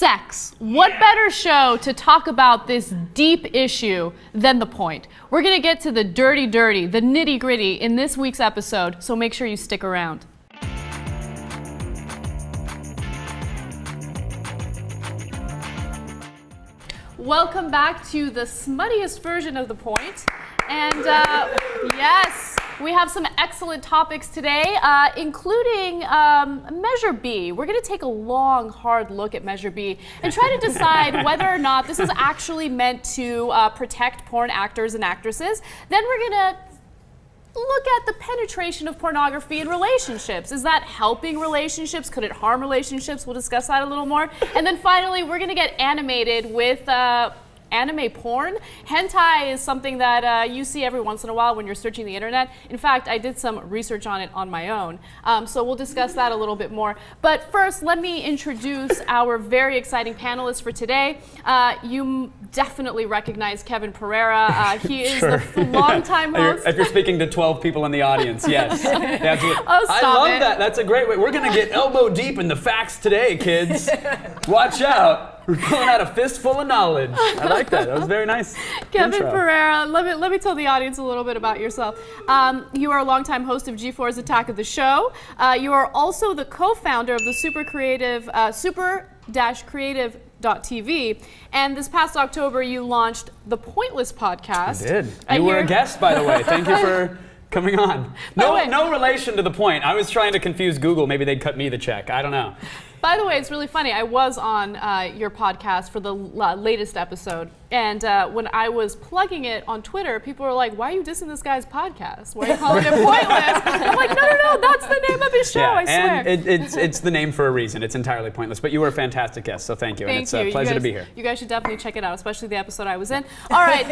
Sex. What better show to talk about this deep issue than The Point? We're going to get to the dirty, the nitty-gritty in this week's episode, so make sure you stick around. Welcome back to the smuttiest version of The Point. And yes, we have some excellent topics today, including Measure B. We're going to take a long, hard look at Measure B and try to decide whether or not this is actually meant to protect porn actors and actresses. Then we're going to look at the penetration of pornography in relationships. Is that helping relationships? Could it harm relationships? We'll discuss that a little more. And then finally, we're going to get animated with anime porn. Hentai is something that you see every once in a while when you're searching the internet. In fact, I did some research on it on my own. So we'll discuss that a little bit more. But first, let me introduce our very exciting panelists for today. You definitely recognize Kevin Pereira. He is the longtime host. If you're speaking to 12 people in the audience, yes. Absolutely. Oh, stop I love it. that. That's a great way. We're going to get elbow deep in the facts today, kids. Watch out. We're pulling out a fistful of knowledge. I like that. That was very nice. Kevin intro. Pereira, let me tell the audience a little bit about yourself. You are a longtime host of G4's Attack of the Show. You are also the co-founder of the super-creative.tv. And this past October, you launched the Pointless podcast. I did. You were a guest, by the way. Thank you for coming on. No relation to The Point. I was trying to confuse Google. Maybe they'd cut me the check. I don't know. By the way, it's really funny. I was on your podcast for the latest episode, and when I was plugging it on Twitter, people were like, "Why are you dissing this guy's podcast? Why are you calling it Pointless?" I'm like, "No, that's the name of his show. I swear." And it's the name for a reason. It's entirely pointless. But you were a fantastic guest, so thank you. Thank and it's you. a pleasure to be here. You guys should definitely check it out, especially the episode I was in. All right,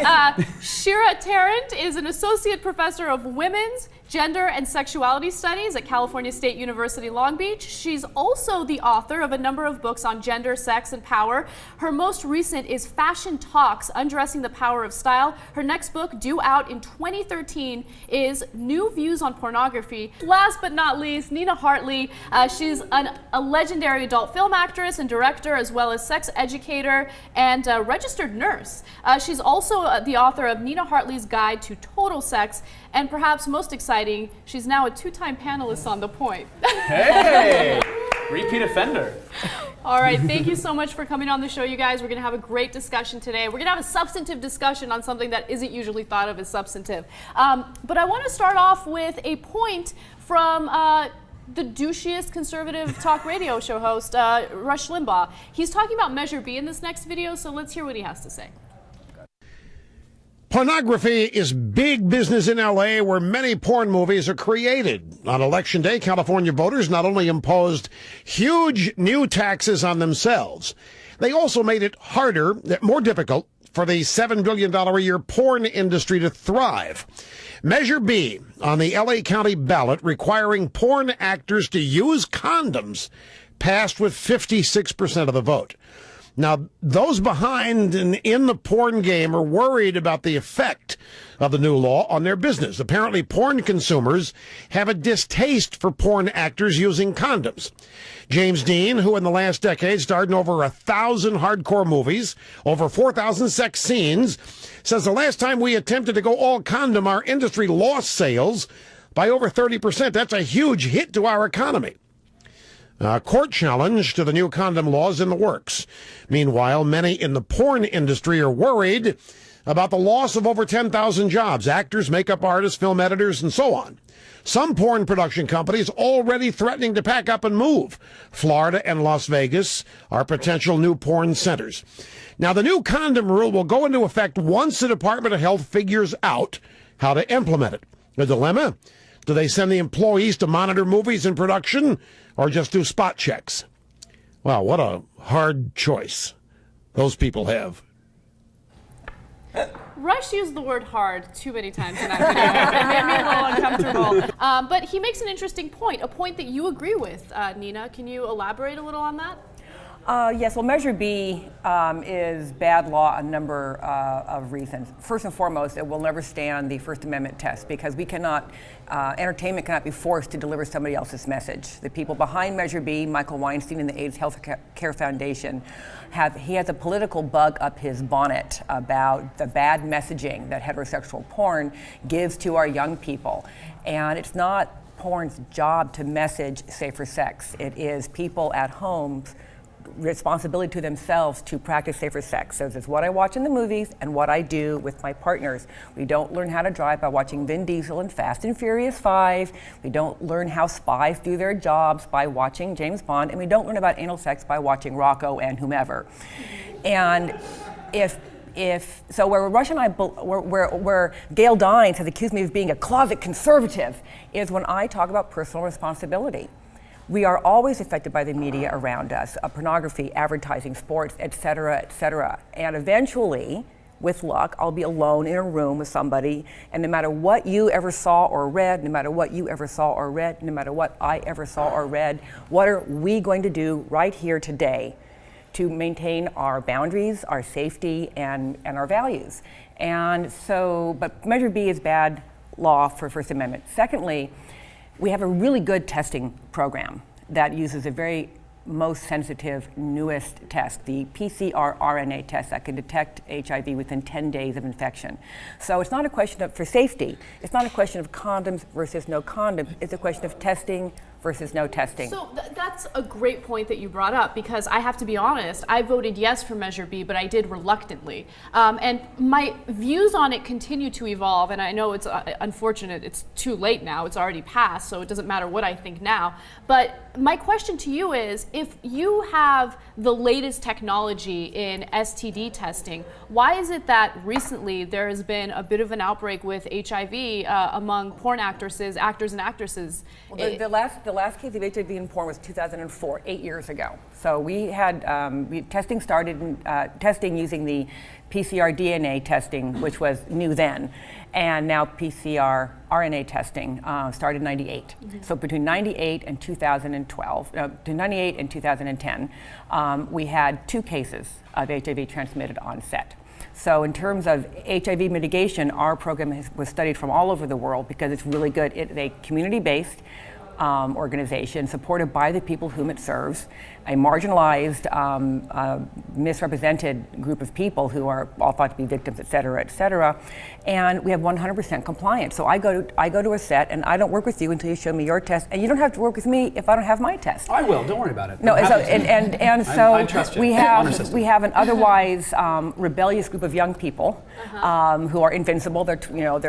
Shira Tarrant is an associate professor of women's, gender, and sexuality studies at California State University, Long Beach. She's also the author of a number of books on gender, sex, and power. Her most recent is Fashion Talks, Undressing the Power of Style. Her next book, due out in 2013, is New Views on Pornography. Last but not least, Nina Hartley. She's a legendary adult film actress and director, as well as sex educator and registered nurse. She's also the author of Nina Hartley's Guide to Total Sex, and perhaps most exciting, she's now a two-time panelist on The Point. Hey! Repeat offender. All right, thank you so much for coming on the show, you guys. We're going to have a great discussion today. We're going to have a substantive discussion on something that isn't usually thought of as substantive. But I want to start off with a point from the douchiest conservative talk radio show host, Rush Limbaugh. He's talking about Measure B in this next video, so let's hear what he has to say. Pornography is big business in L.A., where many porn movies are created. On Election Day, California voters not only imposed huge new taxes on themselves, they also made it harder, more difficult, for the $7 billion a year porn industry to thrive. Measure B on the L.A. County ballot requiring porn actors to use condoms passed with 56% of the vote. Now, those behind and in the porn game are worried about the effect of the new law on their business. Apparently, porn consumers have a distaste for porn actors using condoms. James Dean, who in the last decade starred in over 1,000 hardcore movies, over 4,000 sex scenes, says the last time we attempted to go all condom, our industry lost sales by over 30%. That's a huge hit to our economy. A court challenge to the new condom laws in the works. Meanwhile, many in the porn industry are worried about the loss of over 10,000 jobs, actors, makeup artists, film editors, and so on. Some porn production companies already threatening to pack up and move. Florida and Las Vegas are potential new porn centers. Now, the new condom rule will go into effect once the Department of Health figures out how to implement it. The dilemma? Do they send the employees to monitor movies in production or just do spot checks? Wow, what a hard choice those people have. Rush used the word hard too many times in that video. It made me a little uncomfortable. But he makes an interesting point, a point that you agree with, Nina. Can you elaborate a little on that? Yes, well, Measure B is bad law a number of reasons. First and foremost, it will never stand the First Amendment test because we cannot, entertainment cannot be forced to deliver somebody else's message. The people behind Measure B, Michael Weinstein and the AIDS Health Care Foundation, he has a political bug up his bonnet about the bad messaging that heterosexual porn gives to our young people. And it's not porn's job to message safer sex. It is people at home's responsibility to themselves to practice safer sex. So this is what I watch in the movies and what I do with my partners. We don't learn how to drive by watching Vin Diesel in Fast and Furious 5. We don't learn how spies do their jobs by watching James Bond. And we don't learn about anal sex by watching Rocco and whomever. And so where Rush and I, where Gail Dines has accused me of being a closet conservative is when I talk about personal responsibility. We are always affected by the media around us, pornography, advertising, sports, et cetera, et cetera. And eventually, with luck, I'll be alone in a room with somebody, and no matter what you ever saw or read, no matter what you ever saw or read, no matter what I ever saw or read, what are we going to do right here today to maintain our boundaries, our safety, and our values? And so, but Measure B is bad law for First Amendment. Secondly, we have a really good testing program that uses a very most sensitive, newest test, the PCR RNA test that can detect HIV within 10 days of infection. So it's not a question of, for safety, it's not a question of condoms versus no condoms, it's a question of testing versus no testing. So that's a great point that you brought up, because I have to be honest, I voted yes for Measure B, but I did reluctantly. And my views on it continue to evolve, and I know it's unfortunate, it's too late now, it's already passed, so it doesn't matter what I think now. But my question to you is, if you have the latest technology in STD testing, why is it that recently there has been a bit of an outbreak with HIV among porn actors and actresses? Well, the last case of HIV in porn was 2004, 8 years ago. So we had testing started testing using the PCR DNA testing, which was new then, and now PCR RNA testing started in '98. Mm-hmm. So between '98 and 2012, between '98 and 2010, we had 2 cases of HIV transmitted on set. So in terms of HIV mitigation, our program was studied from all over the world because it's really good. It's a community-based organization supported by the people whom it serves, a marginalized, misrepresented group of people who are all thought to be victims, et cetera, and we have 100% compliance. So I go to a set and I don't work with you until you show me your test, and you don't have to work with me if I don't have my test. I will. Don't worry about it. No, so, and so I trust you. we have an otherwise rebellious group of young people who are invincible. They're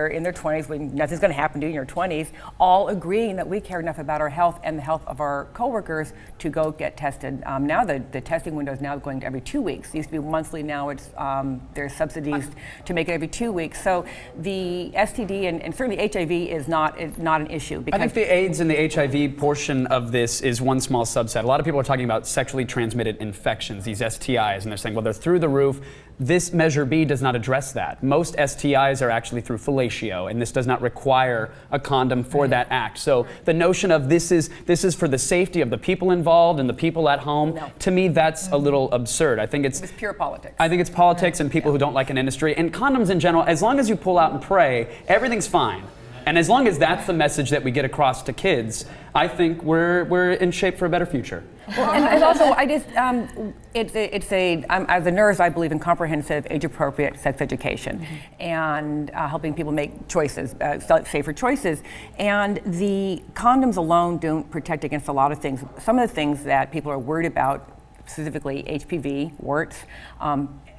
in their 20s when nothing's going to happen to you in your 20s, all agreeing that we care enough about our health and the health of our coworkers to go get tested. Now the testing window is now going to every 2 weeks. It used to be monthly. Now it's there's subsidies to make it every 2 weeks. So the STD and certainly HIV is not an issue. Because I think the AIDS and the HIV portion of this is one small subset. A lot of people are talking about sexually transmitted infections, these STIs, and they're saying, well, they're through the roof. This Measure B does not address that. Most STIs are actually through fellatio, and this does not require a condom for that act. So the notion of this is for the safety of the people involved and the people at home, to me, that's a little absurd. I think it's pure politics. I think it's politics and people who don't like an industry. And condoms in general, as long as you pull out and pray, everything's fine. And as long as that's the message that we get across to kids, I think we're in shape for a better future. Well, and also, I just, as a nurse, I believe in comprehensive, age-appropriate sex education and helping people make choices, safer choices. And the condoms alone don't protect against a lot of things. Some of the things that people are worried about, specifically HPV, warts,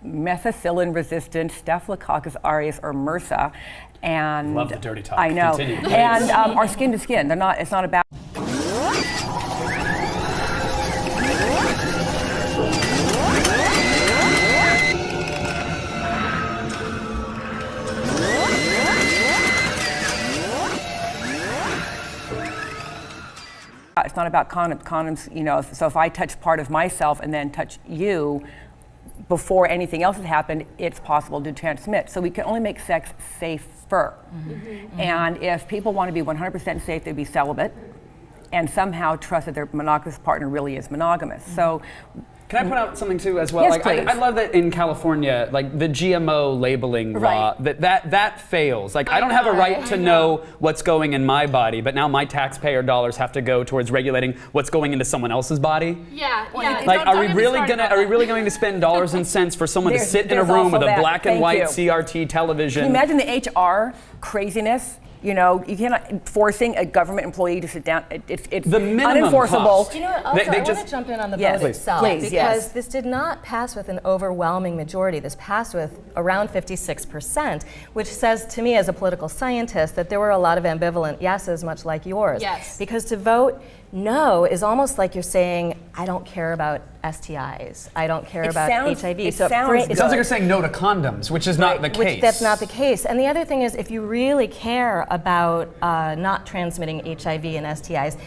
methicillin-resistant Staphylococcus aureus or MRSA, and love the dirty talk. I know. Continue, and are skin to skin. They're not. It's not about. It's not about condoms, so if I touch part of myself and then touch you before anything else has happened, it's possible to transmit. So we can only make sex safer. And if people want to be 100% safe, they'd be celibate and somehow trust that their monogamous partner really is monogamous. So Can I point out something too as well? Yes, like, please. I love that in California, like the GMO labeling law, Right. that fails. Like I don't have a right to know what's going in my body, but now my taxpayer dollars have to go towards regulating what's going into someone else's body. Yeah. Like, are we really going to spend dollars and cents for someone to sit in a room with a black and white CRT television? Can you imagine the HR craziness? You know, you cannot forcing a government employee to sit down. It's the minimum unenforceable. cost. You know what, also, I want to jump in on the vote itself because this did not pass with an overwhelming majority. This passed with around 56%, which says to me as a political scientist that there were a lot of ambivalent yeses, much like yours. Yes. Because to vote no is almost like you're saying, I don't care about STIs. I don't care about HIV. It sounds Which that's not the case. And the other thing is, if you really care about not transmitting HIV and STIs,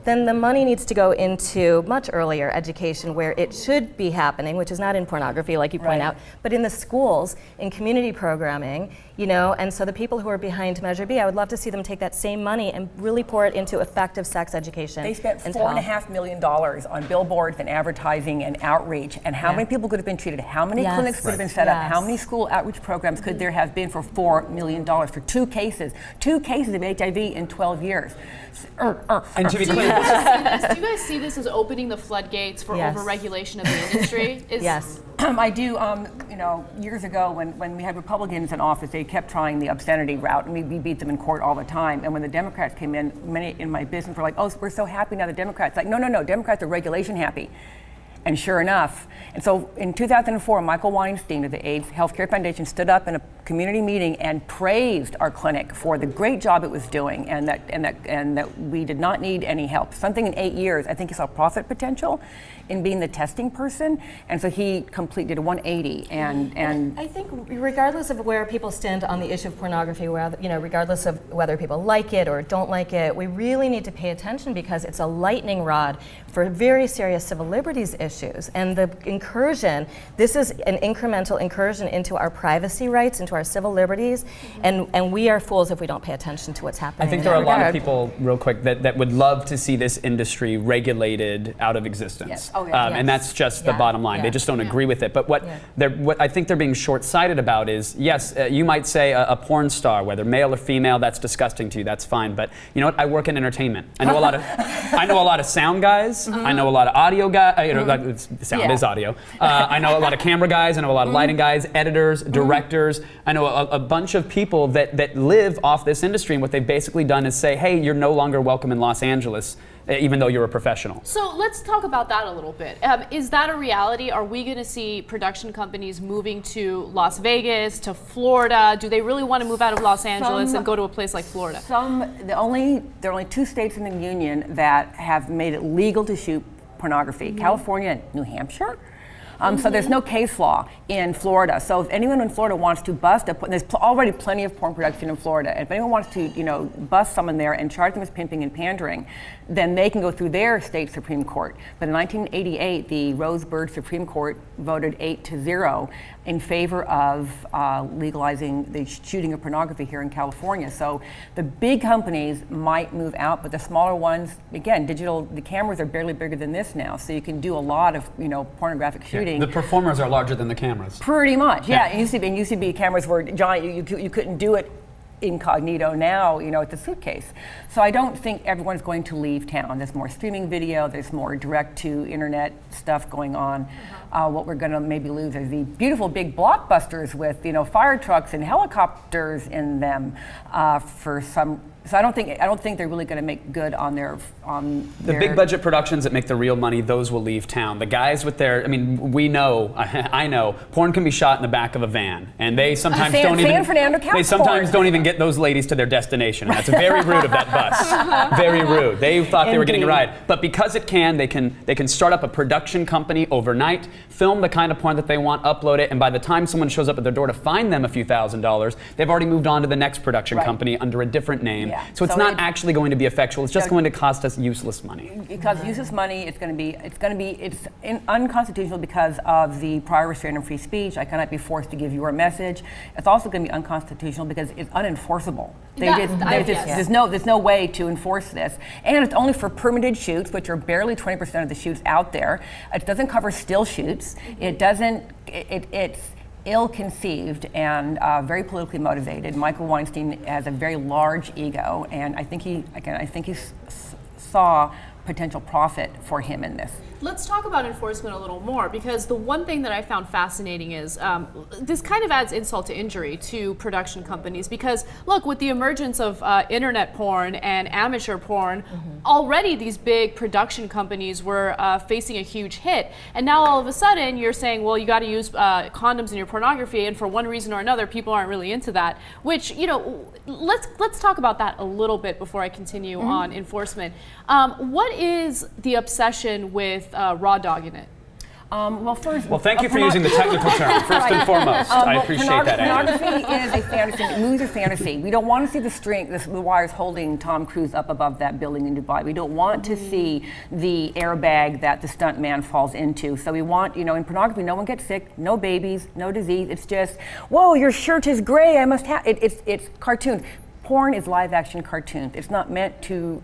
then the money needs to go into much earlier education where it should be happening, which is not in pornography, like you point out, but in the schools, in community programming, you know, and so the people who are behind Measure B, I would love to see them take that same money and really pour it into effective sex education. They spent $4.5 million on billboards and advertising and outreach, and how many people could have been treated? How many clinics could have been set up? How many school outreach programs could there have been for $4 million for two cases of HIV in 12 years? And to be clear, do you guys see this as opening the floodgates for overregulation of the industry? Yes. I do. You know, years ago when we had Republicans in office, they kept trying the obscenity route, and we beat them in court all the time. And when the Democrats came in, many in my business were like, "Oh, we're so happy now." The Democrats, like, no, Democrats are regulation happy. And sure enough, and so in 2004, Michael Weinstein of the AIDS Healthcare Foundation stood up in a community meeting and praised our clinic for the great job it was doing, and that we did not need any help. Something in 8 years, I think he saw profit potential in being the testing person, and so he completed a 180. And I think regardless of where people stand on the issue of pornography, regardless of whether people like it or don't like it, we really need to pay attention because it's a lightning rod for very serious civil liberties issues. And the incursion, this is an incremental incursion into our privacy rights, into our civil liberties, and we are fools if we don't pay attention to what's happening. I think there are a lot of people, real quick, that would love to see this industry regulated out of existence. Yes. And that's just the bottom line. They just don't agree with it. But what I think they're being short-sighted about is, yes, you might say a porn star, whether male or female, that's disgusting to you. That's fine. But you know what? I work in entertainment. I know a lot of sound guys. I know a lot of audio guys. Sound is audio. I know a lot of camera guys. I know a lot of lighting guys, editors, directors. I know a bunch of people that live off this industry, and what they've basically done is say, hey, you're no longer welcome in Los Angeles, even though you're a professional. So let's talk about that a little bit. Is that a reality? Are we going to see production companies moving to Las Vegas, to Florida? Do they really want to move out of Los Angeles and go to a place like Florida? there are only 2 states in the union that have made it legal to shoot pornography: California and New Hampshire. So there's no case law in Florida. So if anyone in Florida wants to bust, there's already plenty of porn production in Florida. And if anyone wants to, bust someone there and charge them as pimping and pandering, then they can go through their state Supreme Court. But in 1988, the Rosebud Supreme Court voted 8-0 in favor of legalizing the shooting of pornography here in California. So the big companies might move out, but the smaller ones, again, the cameras are barely bigger than this now, so you can do a lot of pornographic shooting. The performers are larger than the cameras. Pretty much, yeah. It used to be cameras where you couldn't do it incognito. Now, it's a suitcase. So I don't think everyone's going to leave town. There's more streaming video, there's more direct to internet stuff going on. What we're going to maybe lose is the beautiful big blockbusters with fire trucks and helicopters in them for some. So I don't think they're really going to make good on their big budget productions that make the real money. Those will leave town. The guys with we know, I know, porn can be shot in the back of a van, and they sometimes don't even get those ladies to their destination. That's very rude of that bus. Very rude. They thought they were getting a ride, but because it can, they can start up a production company overnight, film the kind of porn that they want, upload it, and by the time someone shows up at their door to find them a few $1,000s, they've already moved on to the next production company under a different name. Yeah. So it's So not it- actually going to be effectual. It's just going to cost us useless money. Because useless money, it's unconstitutional because of the prior restraint on free speech. I cannot be forced to give your message. It's also going to be unconstitutional because it's unenforceable. There's no way to enforce this, and it's only for permitted shoots, which are barely 20% of the shoots out there. It doesn't cover still shoots. It doesn't. It's ill-conceived and very politically motivated. Michael Weinstein has a very large ego, and I think he saw potential profit for him in this. Let's talk about enforcement a little more, because the one thing that I found fascinating is this kind of adds insult to injury to production companies, because look, with the emergence of internet porn and amateur porn, already these big production companies were facing a huge hit, and now all of a sudden you're saying, well, you got to use condoms in your pornography, and for one reason or another people aren't really into that, which, you know, let's talk about that a little bit before I continue on enforcement. What is the obsession with raw dogging it? Well, thank you for using the technical term, first and foremost. I appreciate that. Pornography is a fantasy. Movies are fantasy. We don't want to see the wires holding Tom Cruise up above that building in Dubai. We don't want to see the airbag that the stunt man falls into. So we want, in pornography, no one gets sick, no babies, no disease. It's just, whoa, your shirt is gray, I must have it. It's cartoons. Porn is live action cartoons. It's not meant to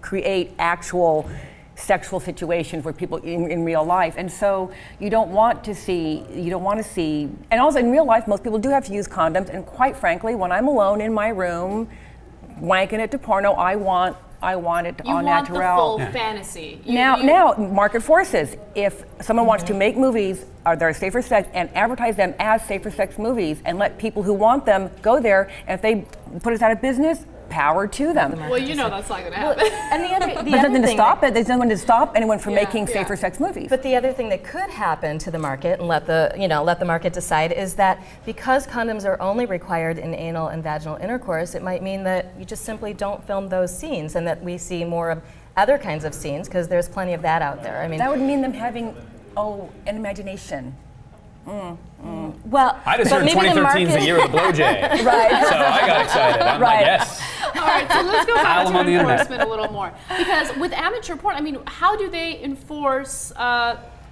create actual sexual situations where people in real life, and so you don't want to see, and also in real life most people do have to use condoms, and quite frankly, when I'm alone in my room wanking it to porno, I want it on natural. You want the full fantasy. Now, market forces. If someone wants to make movies that are safer sex and advertise them as safer sex movies and let people who want them go there, and if they put us out of business, power to them. Well, that's not going to happen. And the other There's nothing to thing stop it. There's no one to stop anyone from making Yeah. safer sex movies. But the other thing that could happen to the market, and let the market decide, is that because condoms are only required in anal and vaginal intercourse, it might mean that you just simply don't film those scenes, and that we see more of other kinds of scenes, because there's plenty of that out there. I mean, that would mean them having an imagination. well, I just but heard maybe the 2013 is the market- year of the blowjay. Right. So I got excited. I'm like, yes. All right, so let's go back Alum to on the internet. enforcement a little more. Because with amateur porn, I mean, how do they enforce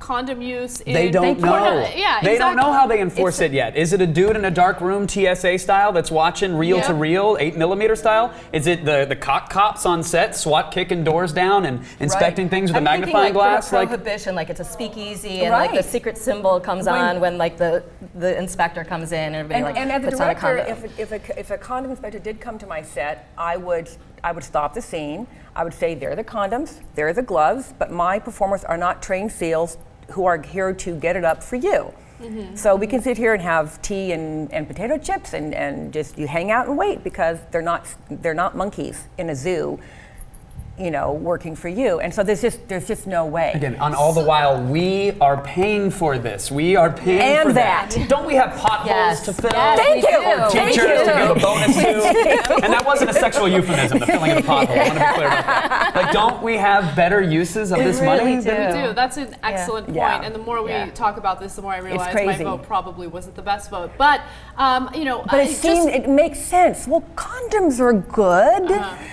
condom use in They don't porn? know. Yeah, They don't exactly. know how they enforce it yet. Is it a dude in a dark room TSA style that's watching reel to reel, 8mm style? Is it the cock cops on set SWAT kicking doors down and inspecting things with a I'm thinking, magnifying glass? From a prohibition, like it's a speakeasy, and like the Right. secret symbol comes on when like the inspector comes in, and everybody And as a puts on a director, condom. if a condom inspector did come to my set, I would stop the scene. I would say, there are the condoms, there are the gloves, but my performers are not trained SEALs who are here to get it up for you. So we can sit here and have tea and potato chips and just you hang out and wait, because they're not monkeys in a zoo, working for you. And so there's just no way. Again, on all the while, we are paying for this. We are paying And for that. that. Don't we have potholes Yes. to fill? Yes, Thank we you. do. Thank Teachers to you. give a bonus to. And that wasn't a sexual euphemism, the filling of the pothole. I want to be clear about that. Like, don't we have better uses of this really money? do. We do. That's an excellent point. Yeah. And the more we Yeah. talk about this, the more I realize my crazy. vote probably wasn't the best vote. But, But it makes sense. Well, condoms are good,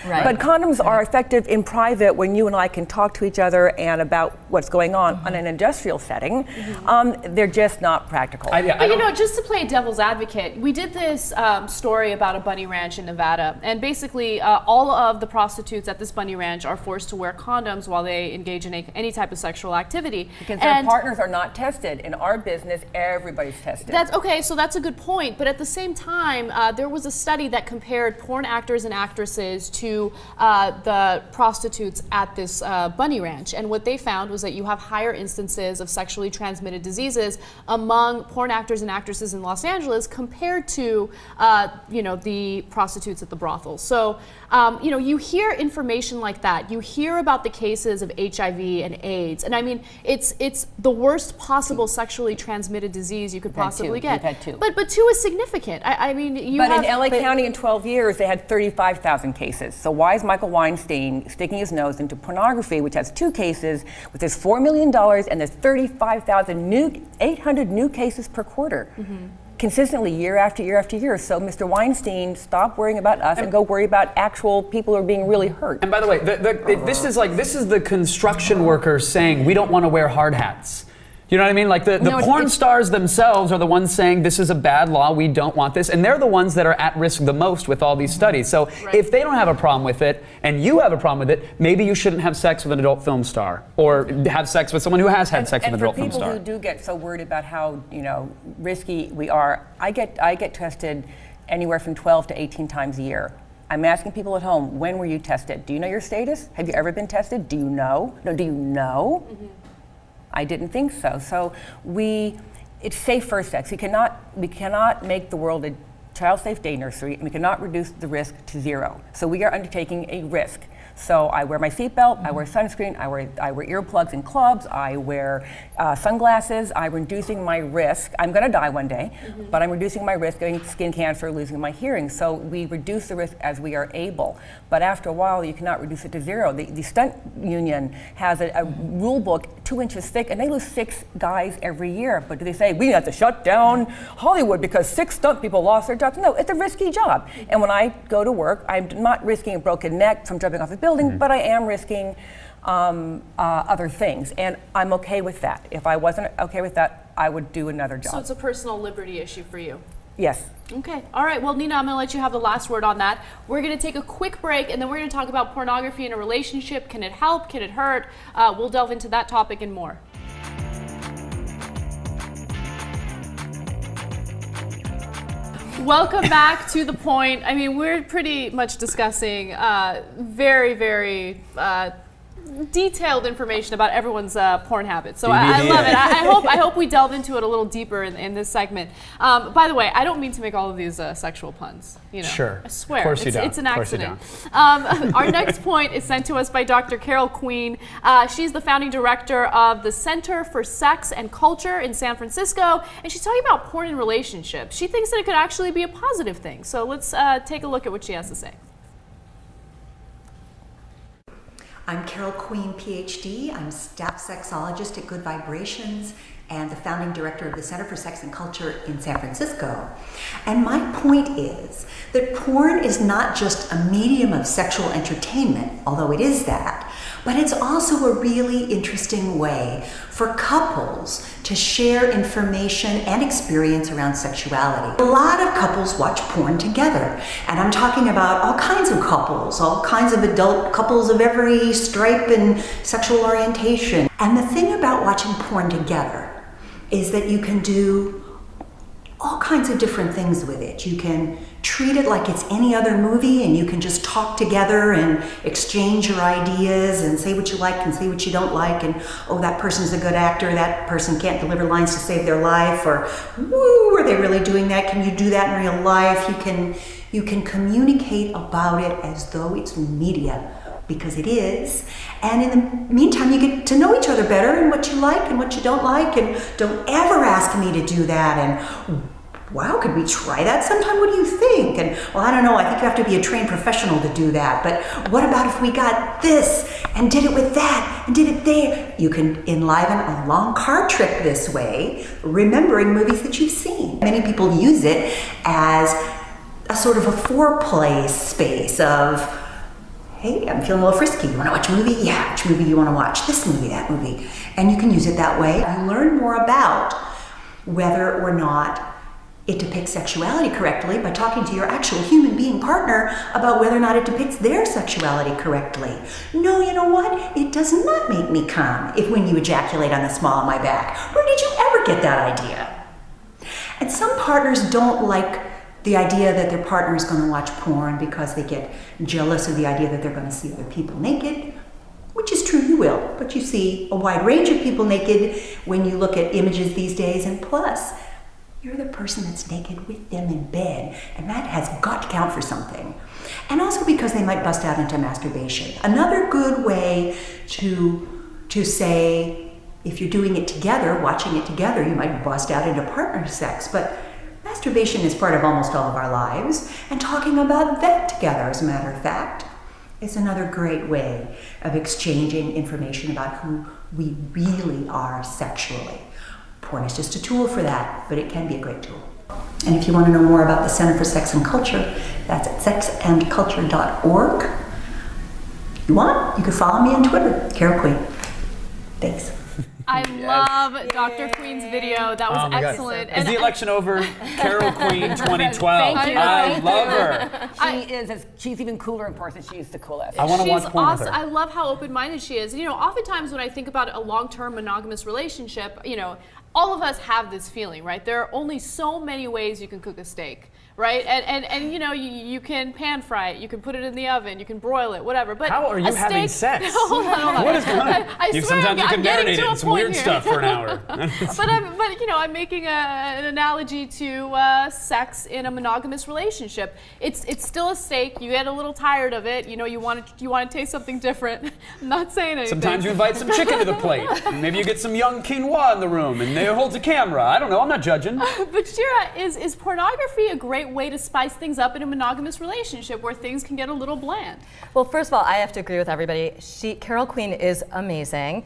Right. but condoms are effective in private when you and I can talk to each other and about what's going on an industrial setting. They're just not practical. I But don't- just to play devil's advocate, we did this story about a bunny ranch in Nevada, and basically all of the prostitutes at this bunny ranch are forced to wear condoms while they engage in any type of sexual activity. Because their partners are not tested. In our business, everybody's tested. That's okay, so that's a good point. But at the same time, there was a study that compared porn actors and actresses to the prostitutes at this bunny ranch. And what they found was that you have higher instances of sexually transmitted diseases among porn actors and actresses in Los Angeles compared to, the prostitutes at the brothels. So, you hear information like that. You hear about the cases of HIV and AIDS. And I mean, it's the worst possible sexually transmitted disease you could possibly get. We've had two. But two is significant. I mean, But in LA County in 12 years, they had 35,000 cases. So why is Michael Weinstein sticking his nose into pornography, which has 2 cases, with this $4 million and there's 35,000 800 new cases per quarter? consistently year after year after year. So Mr. Weinstein, stop worrying about us and go worry about actual people who are being really hurt. And by the way, this is the construction workers saying we don't want to wear hard hats. You know what I mean? Like the porn stars themselves are the ones saying this is a bad law, we don't want this, and they're the ones that are at risk the most with all these studies. So if they don't have a problem with it, and you have a problem with it, maybe you shouldn't have sex with an adult film star, or have sex with someone who has had sex with an adult film star. And for people who do get so worried about how risky we are, I get tested anywhere from 12 to 18 times a year. I'm asking people at home, when were you tested? Do you know your status? Have you ever been tested? Do you know? No, do you know? Mm-hmm. I didn't think so. So it's safe first sex. We cannot make the world a child-safe day nursery, and we cannot reduce the risk to zero. So we are undertaking a risk. So I wear my seatbelt, I wear sunscreen, I wear earplugs in clubs, I wear sunglasses. I'm reducing my risk. I'm going to die one day, but I'm reducing my risk of getting skin cancer, losing my hearing. So we reduce the risk as we are able. But after a while, you cannot reduce it to zero. The stunt union has a rule book 2 inches thick, and they lose 6 guys every year. But do they say, we have to shut down Hollywood because 6 stunt people lost their jobs? No, it's a risky job. And when I go to work, I'm not risking a broken neck from jumping off a building, but I am risking other things, and I'm okay with that. If I wasn't okay with that, I would do another job. So it's a personal liberty issue for you? Yes. Okay. All right. Well, Nina, I'm going to let you have the last word on that. We're going to take a quick break, and then we're going to talk about pornography in a relationship. Can it help? Can it hurt? We'll delve into that topic and more. Welcome back to The Point. I mean, we're pretty much discussing very, very detailed information about everyone's porn habits. So I love it. I hope we delve into it a little deeper in this segment. By the way, I don't mean to make all of these sexual puns. Sure. I swear. Of course you don't. It's an accident. Of course you don't. Our next point is sent to us by Dr. Carol Queen. She's the founding director of the Center for Sex and Culture in San Francisco, and she's talking about porn in relationships. She thinks that it could actually be a positive thing. So let's take a look at what she has to say. I'm Carol Queen, PhD. I'm staff sexologist at Good Vibrations and the founding director of the Center for Sex and Culture in San Francisco. And my point is that porn is not just a medium of sexual entertainment, although it is that, but it's also a really interesting way for couples to share information and experience around sexuality. A lot of couples watch porn together, and I'm talking about all kinds of couples, all kinds of adult couples of every stripe and sexual orientation. And the thing about watching porn together is that you can do all kinds of different things with it. You can treat it like it's any other movie, and you can just talk together and exchange your ideas and say what you like and say what you don't like, and oh, that person's a good actor, that person can't deliver lines to save their life, or woo, are they really doing that? Can you do that in real life? You can communicate about it as though it's media, because it is. And in the meantime, you get to know each other better and what you like and what you don't like, and don't ever ask me to do that, and wow, could we try that sometime? What do you think? And well, I don't know, I think you have to be a trained professional to do that, but what about if we got this and did it with that and did it there? You can enliven a long car trip this way, remembering movies that you've seen. Many people use it as a sort of a foreplay space of, hey, I'm feeling a little frisky. You want to watch a movie? Yeah, which movie you want to watch? This movie, that movie. And you can use it that way. You learn more about whether or not it depicts sexuality correctly by talking to your actual human being partner about whether or not it depicts their sexuality correctly. No, you know what? It does not make me come when you ejaculate on the small of my back. Where did you ever get that idea? And some partners don't like the idea that their partner is going to watch porn because they get jealous of the idea that they're going to see other people naked, which is true, you will, but you see a wide range of people naked when you look at images these days, and plus, you're the person that's naked with them in bed, and that has got to count for something. And also because they might bust out into masturbation. Another good way to say, if you're doing it together, watching it together, you might bust out into partner sex, but masturbation is part of almost all of our lives, and talking about that together, as a matter of fact, is another great way of exchanging information about who we really are sexually. Porn is just a tool for that, but it can be a great tool. And if you want to know more about the Center for Sex and Culture, that's at sexandculture.org. You want? You can follow me on Twitter, Carol Queen. Thanks. I love Dr. Queen's video. That was excellent. Is the election over? Carol Queen 2012. Thank you. I love her. She's even cooler in person. She's the coolest. I want to watch She's porn with awesome. her. I love how open-minded she is. You know, oftentimes when I think about a long-term monogamous relationship, you know, all of us have this feeling, right? There are only so many ways you can cook a steak, right? And you know, you can pan fry it, you can put it in the oven, you can broil it, whatever. But How are you having sex? Hold on. What is going on? I swear Sometimes you I'm can getting marinate to it a in some point weird here. stuff for an hour. but you know, I'm making an analogy to sex in a monogamous relationship. It's still a steak. You get a little tired of it. You know, you want to taste something different. I'm not saying anything. Sometimes you invite some chicken to the plate. And maybe you get some young quinoa in the room, and they hold a camera. I don't know. I'm not judging. But Shira, is pornography a great way to spice things up in a monogamous relationship where things can get a little bland? Well, first of all, I have to agree with everybody. Carol Queen is amazing.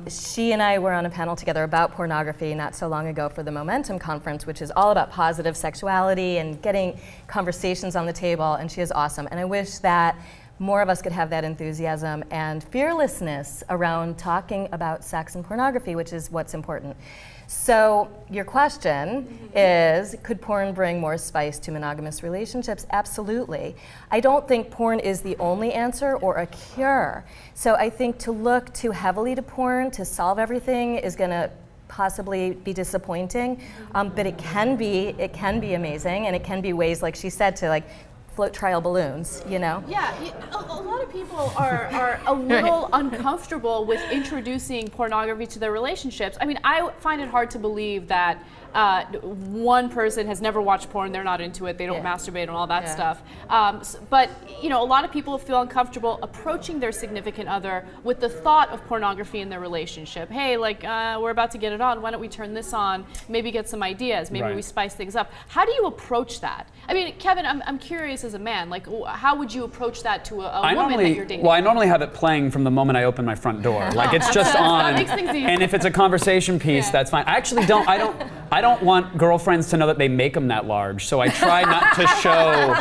She and I were on a panel together about pornography not so long ago for the Momentum Conference, which is all about positive sexuality and getting conversations on the table, and she is awesome. And I wish that more of us could have that enthusiasm and fearlessness around talking about sex and pornography, which is what's important. So your question is, could porn bring more spice to monogamous relationships? Absolutely. I don't think porn is the only answer or a cure. So I think to look too heavily to porn to solve everything is going to possibly be disappointing, but it can be amazing, and it can be ways, like she said, to like float trial balloons, you know? Yeah, a lot of people are a little uncomfortable with introducing pornography to their relationships. I mean, I find it hard to believe that one person has never watched porn, they're not into it, they don't masturbate and all that stuff. But you know, a lot of people feel uncomfortable approaching their significant other with the thought of pornography in their relationship. Hey, like we're about to get it on, why don't we turn this on, maybe get some ideas, maybe we spice things up. How do you approach that? I mean, Kevin, I'm curious as a man, like how would you approach that to a woman that you're dating? Well, I normally have it playing from the moment I open my front door. Like it's just on. That makes things easy. And if it's a conversation piece, that's fine. I actually I don't want girlfriends to know that they make them that large, so I try not to show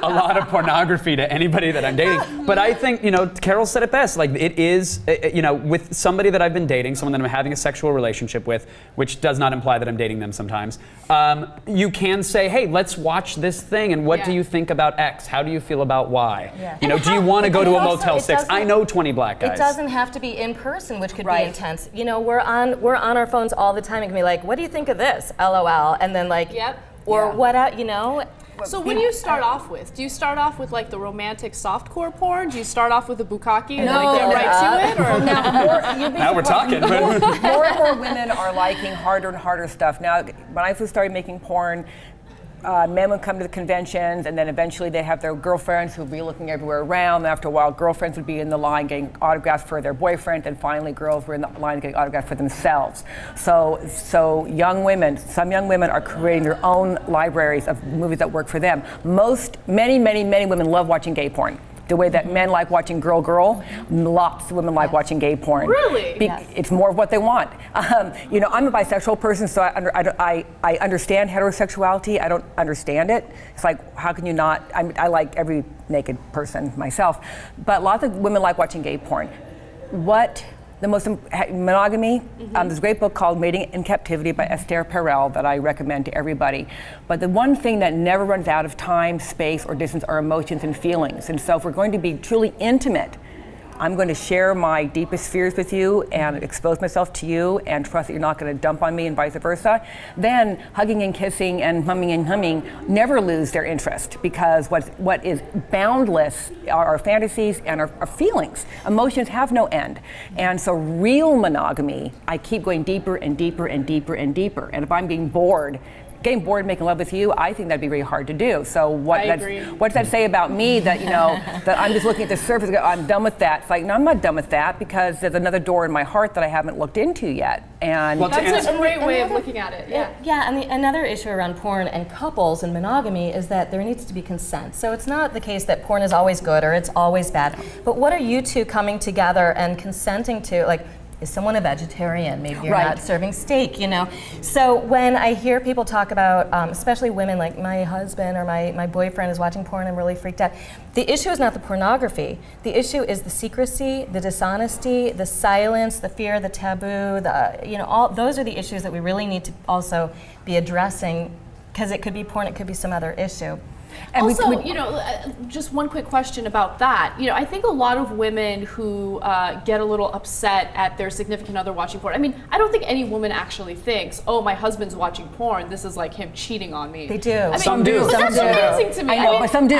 a lot of pornography to anybody that I'm dating. But I think, you know, Carol said it best. Like it is, you know, with somebody that I've been dating, someone that I'm having a sexual relationship with, which does not imply that I'm dating them sometimes. You can say, hey, let's watch this thing, and what do you think about X? How do you feel about Y? Yeah. You know, do you want to go to a Motel 6? I know 20 black guys. It doesn't have to be in person, which could be intense. You know, we're on our phones all the time. It can be like, what do you think of this? LOL, and then like, what? You know. So what do you start off with? Do you start off with like the romantic softcore porn? Do you start off with the bukkake and like get right to it? Or now we're talking. More and more women are liking harder and harder stuff. Now, when I first started making porn, men would come to the conventions, and then eventually they have their girlfriends who would be looking everywhere around. And after a while, girlfriends would be in the line getting autographs for their boyfriend, and finally girls were in the line getting autographs for themselves. So young women, some young women are creating their own libraries of movies that work for them. Many women love watching gay porn. The way that men like watching girl, lots of women like watching gay porn. Really? It's more of what they want. You know, I'm a bisexual person, so I understand heterosexuality. I don't understand it. It's like, how can you not? I like every naked person myself, but lots of women like watching gay porn. Monogamy, there's a great book called Mating in Captivity by Esther Perel that I recommend to everybody. But the one thing that never runs out of time, space, or distance are emotions and feelings. And so if we're going to be truly intimate, I'm going to share my deepest fears with you and expose myself to you and trust that you're not going to dump on me and vice versa. Then hugging and kissing and humming and humming never lose their interest, because what is boundless are our fantasies and our feelings. Emotions have no end. And so real monogamy, I keep going deeper and deeper and deeper and deeper. And if I'm getting bored making love with you, I think that'd be really hard to do. So what does that say about me, that, you know, that I'm just looking at the surface and go, I'm done with that? It's like, no, I'm not done with that, because there's another door in my heart that I haven't looked into yet. And that's a great way of looking at it. Yeah, and another issue around porn and couples and monogamy is that there needs to be consent. So it's not the case that porn is always good or it's always bad, but what are you two coming together and consenting to? Like, is someone a vegetarian? Maybe you're Right. not serving steak, you know? So when I hear people talk about, especially women, like my husband or my boyfriend is watching porn, I'm really freaked out. The issue is not the pornography. The issue is the secrecy, the dishonesty, the silence, the fear, the taboo, all those are the issues that we really need to also be addressing, because it could be porn, it could be some other issue. And Also, just one quick question about that. I think a lot of women who get a little upset at their significant other watching porn. I mean, I don't think any woman actually thinks, "Oh, my husband's watching porn. This is like him cheating on me." They do. I mean, Some do. But that's amazing to me. I know, but some do.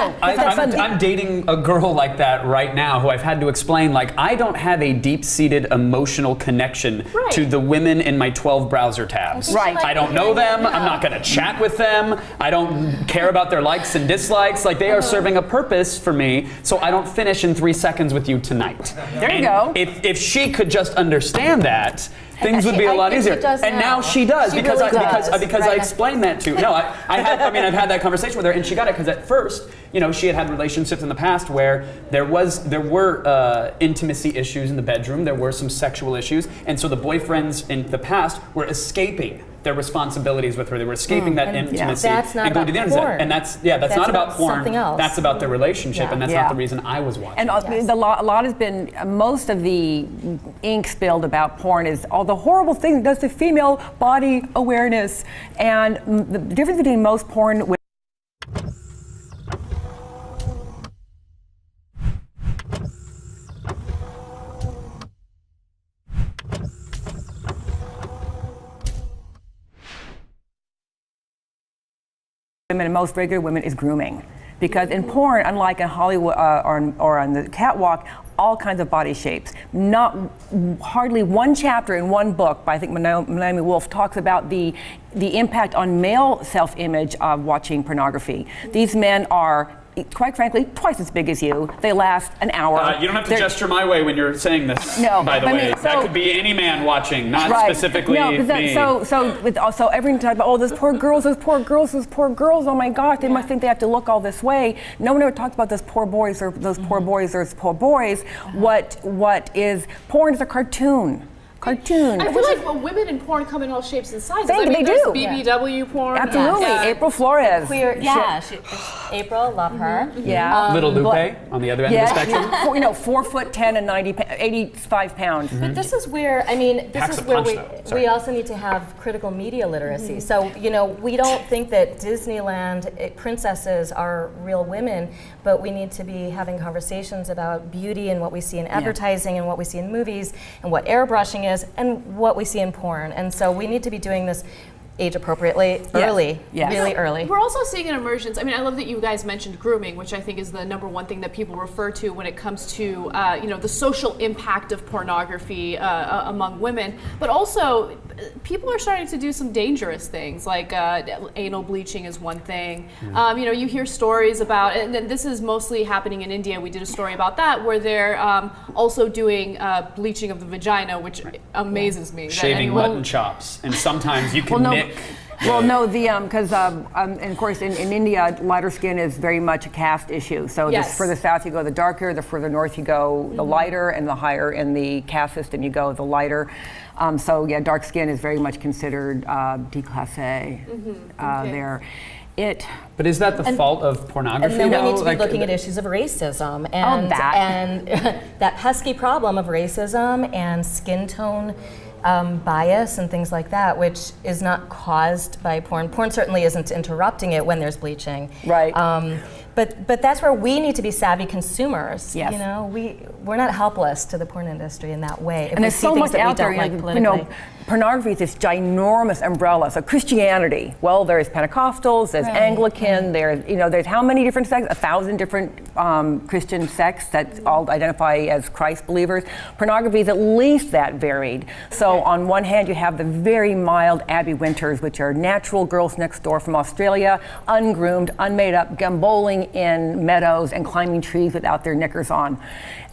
I'm dating a girl like that right now who I've had to explain, like, I don't have a deep-seated emotional connection Right. to the women in my 12 browser tabs. Right. I don't know them. I'm not going to chat with them. I don't care about their likes and dislikes. Like, they are serving a purpose for me, so I don't finish in 3 seconds with you tonight. There you And go. If she could just understand that, things would be a lot I think easier. she does And now now. she does, She because really does. because I Right. explained that to. No, I've had that conversation with her, and she got it because at first, she had relationships in the past where there were intimacy issues in the bedroom, there were some sexual issues, and so the boyfriends in the past were escaping their responsibilities with her. They were escaping that intimacy That's not and going to the about internet. porn. And that's not about porn. something else. That's about their relationship, Yeah. and that's Yeah. not the reason I was watching. And Yes. a lot has been, most of the ink spilled about porn is all the horrible things it does to female body awareness. And the difference between most porn women and most regular women is grooming. Because in porn, unlike in Hollywood or on the catwalk, all kinds of body shapes. Not hardly one chapter in one book by I think Naomi Wolf talks about the impact on male self-image of watching pornography. These men are, quite frankly, twice as big as you. They last an hour. You don't have to They're- gesture my way when you're saying this. No, by the I way, mean, that so- could be any man watching, not Right. specifically no, me. So every time, oh, those poor girls, those poor girls, those poor girls. Oh my gosh, they must think they have to look all this way. No one ever talks about those poor boys or those poor boys or those poor boys. What is porn is a cartoon. Cartoon. I feel like women in porn come in all shapes and sizes. They there's do. BBW porn. Absolutely, April Flores. Queer, April, love her. Yeah. Little Lupe but- on the other end of the spectrum. 4'10" and 85 pounds. But this is where, I mean, this Packs is a where punch, though. Sorry. we also need to have critical media literacy. So, we don't think that Disneyland princesses are real women, but we need to be having conversations about beauty and what we see in advertising and what we see in movies and what airbrushing is and what we see in porn. And so we need to be doing this age appropriately, early, Yes. really early. We're also seeing an emergence. I mean, I love that you guys mentioned grooming, which I think is the number one thing that people refer to when it comes to, the social impact of pornography among women. But also, people are starting to do some dangerous things, like anal bleaching is one thing. You hear stories about, and this is mostly happening in India. We did a story about that, where they're also doing bleaching of the vagina, which amazes me. that Shaving anyone- mutton chops, and sometimes you can Well, no. nick. Well, no, because and of course in India, lighter skin is very much a caste issue. So Yes. the further south you go, the darker. The further north you go, the lighter, and the higher in the caste system you go, the lighter. So yeah, dark skin is very much considered déclassé there. But is that the fault of pornography? And then we though? need to be Like, looking at issues of racism and that. and that pesky problem of racism and skin tone bias and things like that, which is not caused by porn. Porn certainly isn't interrupting it when there's bleaching. Right. But that's where we need to be savvy consumers. Yes. We're not helpless to the porn industry in that way. If And we there's see so things much that we out there, don't like like, politically. pornography is this ginormous umbrella. So Christianity, well, there's Pentecostals, there's Right, Anglican, there's how many different sects? 1,000 different Christian sects that all identify as Christ believers. Pornography is at least that varied. So on one hand, you have the very mild Abby Winters, which are natural girls next door from Australia, ungroomed, unmade up, gamboling in meadows and climbing trees without their knickers on.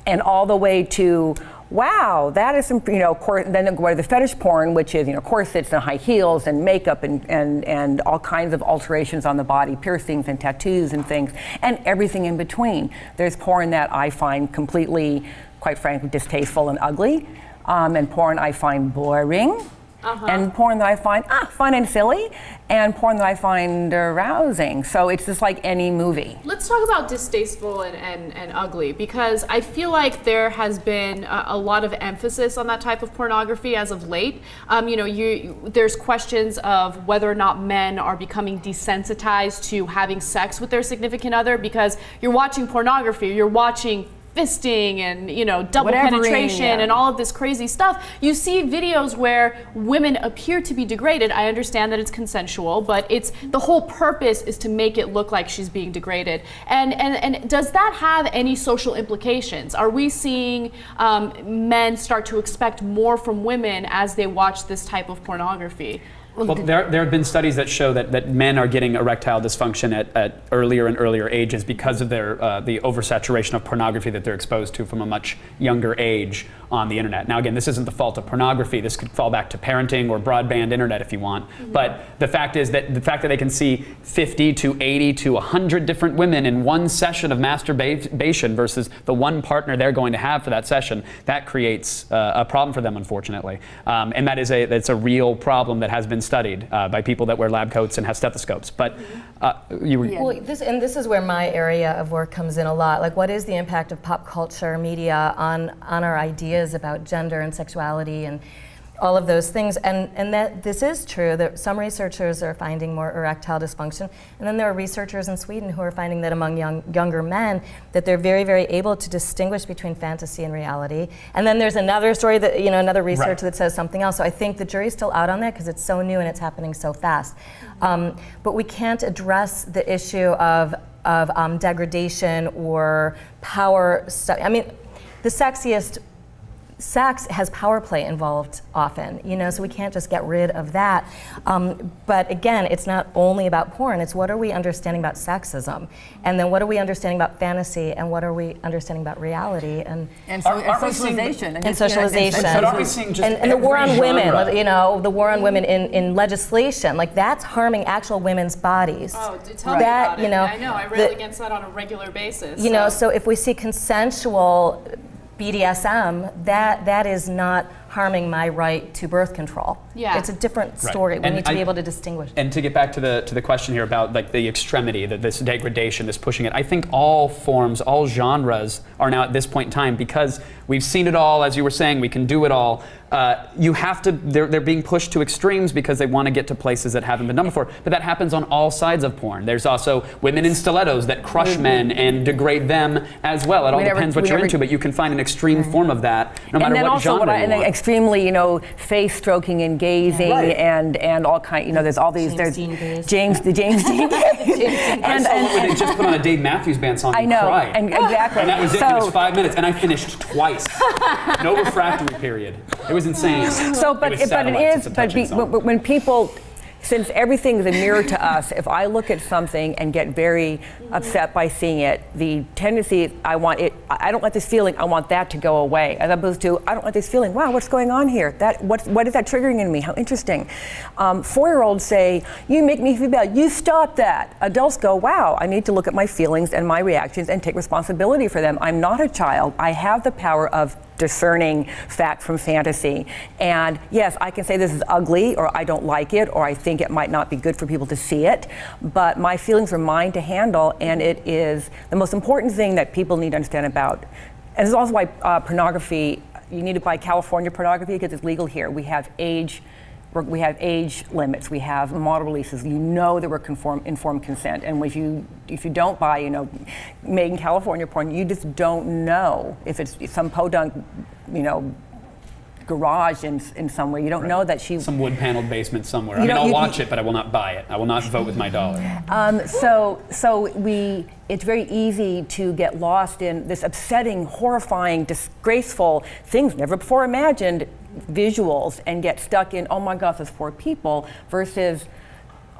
And all the way to, wow, that is some, then go to the fetish porn, which is, corsets and high heels and makeup and all kinds of alterations on the body, piercings and tattoos and things, and everything in between. There's porn that I find completely, quite frankly, distasteful and ugly. and porn I find boring. And porn that I find fun and silly, and porn that I find arousing. So it's just like any movie. Let's talk about distasteful and ugly, because I feel like there has been a lot of emphasis on that type of pornography as of late. There's questions of whether or not men are becoming desensitized to having sex with their significant other, because you're watching pornography, you're watching fisting and double penetration and all of this crazy stuff. You see videos where women appear to be degraded. I understand that it's consensual, but it's the whole purpose is to make it look like she's being degraded. And does that have any social implications? Are we seeing men start to expect more from women as they watch this type of pornography? Well, there have been studies that show that men are getting erectile dysfunction at earlier and earlier ages because of the oversaturation of pornography that they're exposed to from a much younger age on the internet. Now, again, this isn't the fault of pornography. This could fall back to parenting or broadband internet if you want. But the fact is that they can see 50 to 80 to 100 different women in one session of masturbation versus the one partner they're going to have for that session, that creates a problem for them, unfortunately. And that's a real problem that has been studied by people that wear lab coats and have stethoscopes. But you were... Well, this is where my area of work comes in a lot. Like, what is the impact of pop culture, media on our ideas about gender and sexuality and all of those things? And that this is true, that some researchers are finding more erectile dysfunction, and then there are researchers in Sweden who are finding that among younger men that they're very, very able to distinguish between fantasy and reality. And then there's another story that, another research that says something else. So I think the jury's still out on that because it's so new and it's happening so fast. But we can't address the issue of degradation or power stuff. I mean, the sexiest sex has power play involved often, so we can't just get rid of that. But again, it's not only about porn, it's what are we understanding about sexism? And then what are we understanding about fantasy? And what are we understanding about reality? And socialization. And socialization. But are we seeing just and the war on every women, genre? the war on women in legislation, like that's harming actual women's bodies. Oh, tell me about it. I know, I rail against that on a regular basis. So if we see consensual BDSM, that is not harming my right to birth control. Yeah. It's a different story. We need to be able to distinguish. And to get back to the question here about like the extremity, this degradation, this pushing it, I think all forms, all genres are now at this point in time, because we've seen it all, as you were saying, we can do it all. You have to, they're being pushed to extremes because they want to get to places that haven't been done before. But that happens on all sides of porn. There's also women in stilettos that crush men and degrade them as well. It all depends what you're into, but you can find an extreme form of that no matter what genre you want. Extremely, face stroking and gazing, and all kind. There's all these. There's James Dean gaze. I saw one where they just put on a Dave Matthews Band song and cried. And exactly. And that was it. It was 5 minutes, and I finished twice. No refractory period. It was insane. When people. Since everything is a mirror to us, if I look at something and get very upset by seeing it, the tendency is I don't like this feeling, I want that to go away, as opposed to, I don't like this feeling, wow, what's going on here? What is that triggering in me? How interesting. 4-year-olds say, you make me feel bad, you stop that. Adults go, wow, I need to look at my feelings and my reactions and take responsibility for them. I'm not a child. I have the power of discerning fact from fantasy. And yes, I can say this is ugly, or I don't like it, or I think it might not be good for people to see it, but my feelings are mine to handle, and it is the most important thing that people need to understand about. And this is also why pornography, you need to buy California pornography because it's legal here. We have age limits, we have model releases, that we're informed consent. And if you don't buy, made in California porn, you just don't know if it's some podunk, garage in somewhere. You don't know that she... Some wood-paneled basement somewhere. I'll watch it, but I will not buy it. I will not vote with my dollar. It's very easy to get lost in this upsetting, horrifying, disgraceful things never before imagined visuals and get stuck in, oh my gosh, those poor people, versus,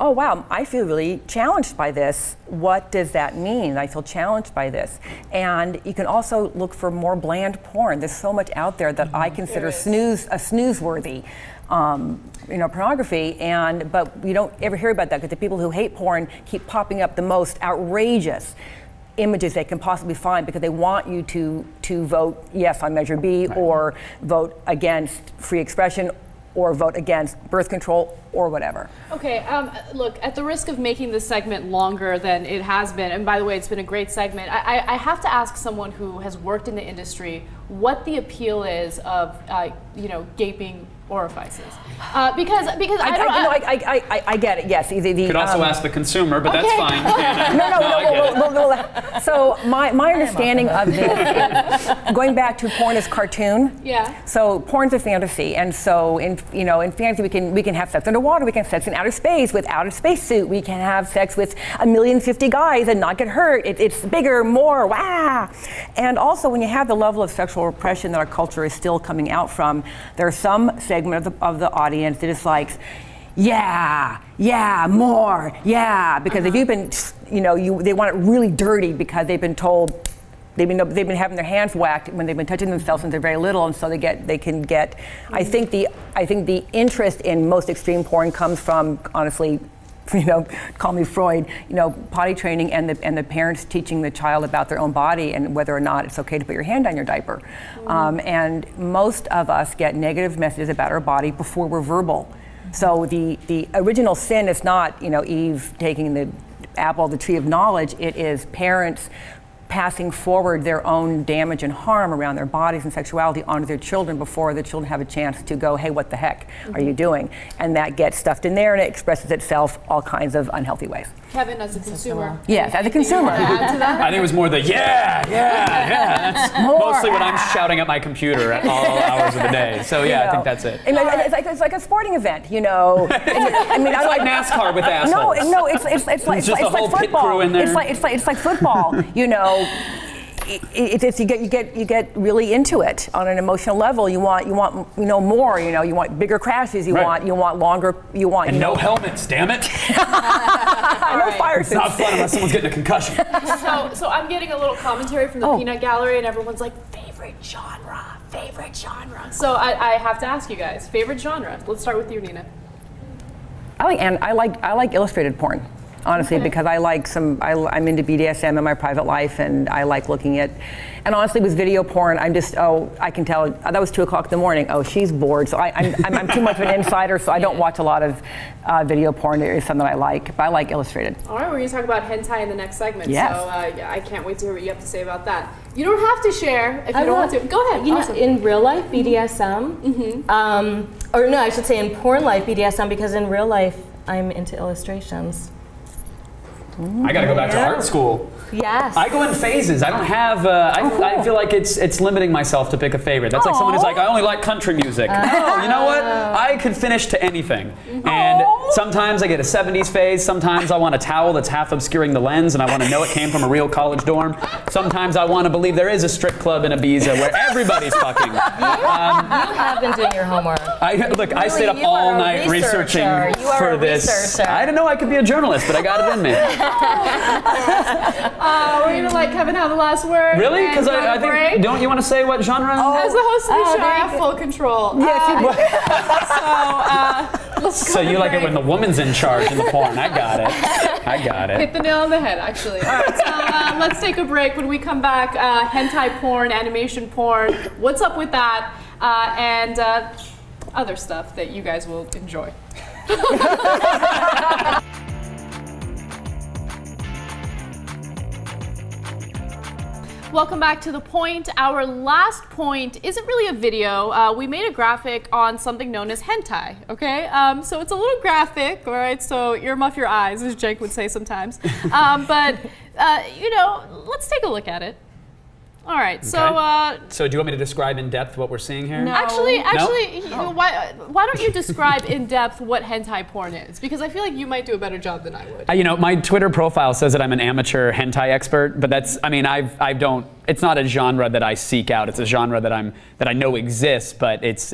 oh wow, I feel really challenged by this. What does that mean? I feel challenged by this. And you can also look for more bland porn. There's so much out there that I consider snooze-worthy. Pornography, but we don't ever hear about that because the people who hate porn keep popping up the most outrageous images they can possibly find because they want you to vote yes on Measure B, or vote against free expression, or vote against birth control, or whatever. Okay, look, at the risk of making this segment longer than it has been, and by the way, it's been a great segment, I have to ask someone who has worked in the industry what the appeal is of, gaping orifices. Because I get it, yes. You could also ask the consumer, but that's fine. No. So my understanding of this is, going back to porn as cartoon. Yeah. So porn's a fantasy, and so in fantasy we can have sex underwater, we can have sex in outer space without a spacesuit, we can have sex with 1,050 guys and not get hurt. It's bigger, more, wow. And also, when you have the level of sexual repression that our culture is still coming out from, there are some segment of the audience that is like, more, because if you've been, they want it really dirty because they've been told, they've been having their hands whacked when they've been touching themselves since they're very little, and so they can get. I think the interest in most extreme porn comes from, honestly, call me Freud, potty training and the parents teaching the child about their own body and whether or not it's okay to put your hand on your diaper. And most of us get negative messages about our body before we're verbal. So the original sin is not, Eve taking the apple of the tree of knowledge. It is parents passing forward their own damage and harm around their bodies and sexuality onto their children before the children have a chance to go, hey, what the heck are you doing? And that gets stuffed in there, and it expresses itself all kinds of unhealthy ways. Kevin, as a consumer. Yes, as a consumer. Add to that? I think it was more the That's mostly what I'm shouting at my computer at all hours of the day. So I think that's it. And it's like a sporting event, I mean, it's like NASCAR with assholes. No, it's like just a whole football. pit crew in there. It's like football, You get really into it on an emotional level. You want more. You want bigger crashes. You want longer. And no helmets. Damn it! No fire suits. It's not fun unless someone's getting a concussion. So I'm getting a little commentary from the peanut gallery, and everyone's like, favorite genre. So I have to ask you guys, favorite genre. Let's start with you, Nina. I like illustrated porn. Honestly, because I'm into BDSM in my private life, and I like looking at, and honestly, with video porn, I can tell, that was 2:00 in the morning, she's bored, so I'm too much of an insider, so I don't watch a lot of video porn. There is some that I like, but I like illustrated. All right, we're going to talk about hentai in the next segment, yes. So I can't wait to hear what you have to say about that. You don't have to share if you don't want to. Go ahead. Awesome. In real life, BDSM, or no, I should say in porn life, BDSM, because in real life, I'm into illustrations. I got to go back to art school. Yes. I go in phases. I don't have. I feel like it's limiting myself to pick a favorite. That's like someone who's like, I only like country music. No, you know what? I could finish to anything. And sometimes I get a 70s phase. Sometimes I want a towel that's half obscuring the lens, and I want to know it came from a real college dorm. Sometimes I want to believe there is a strip club in Ibiza where everybody's fucking. You have been doing your homework. I stayed up all night researching for this. I didn't know I could be a journalist, but I got it in me. We're going to let Kevin have the last word. Really? Because I think, don't you want to say what genre? As the host of the show, I have full control. So you like it when the woman's in charge in the porn. I got it. Hit the nail on the head, actually. All right, so let's take a break. When we come back, hentai porn, animation porn, what's up with that, and other stuff that you guys will enjoy. Welcome back to The Point. Our last point isn't really a video. We made a graphic on something known as hentai, okay? So it's a little graphic, all right? So earmuff your eyes, as Jake would say sometimes. But let's take a look at it. All right, okay. So do you want me to describe in depth what we're seeing here? No. Actually, why don't you describe in depth what hentai porn is? Because I feel like you might do a better job than I would. My Twitter profile says that I'm an amateur hentai expert, but I don't it's not a genre that I seek out. It's a genre that I know exists, but it's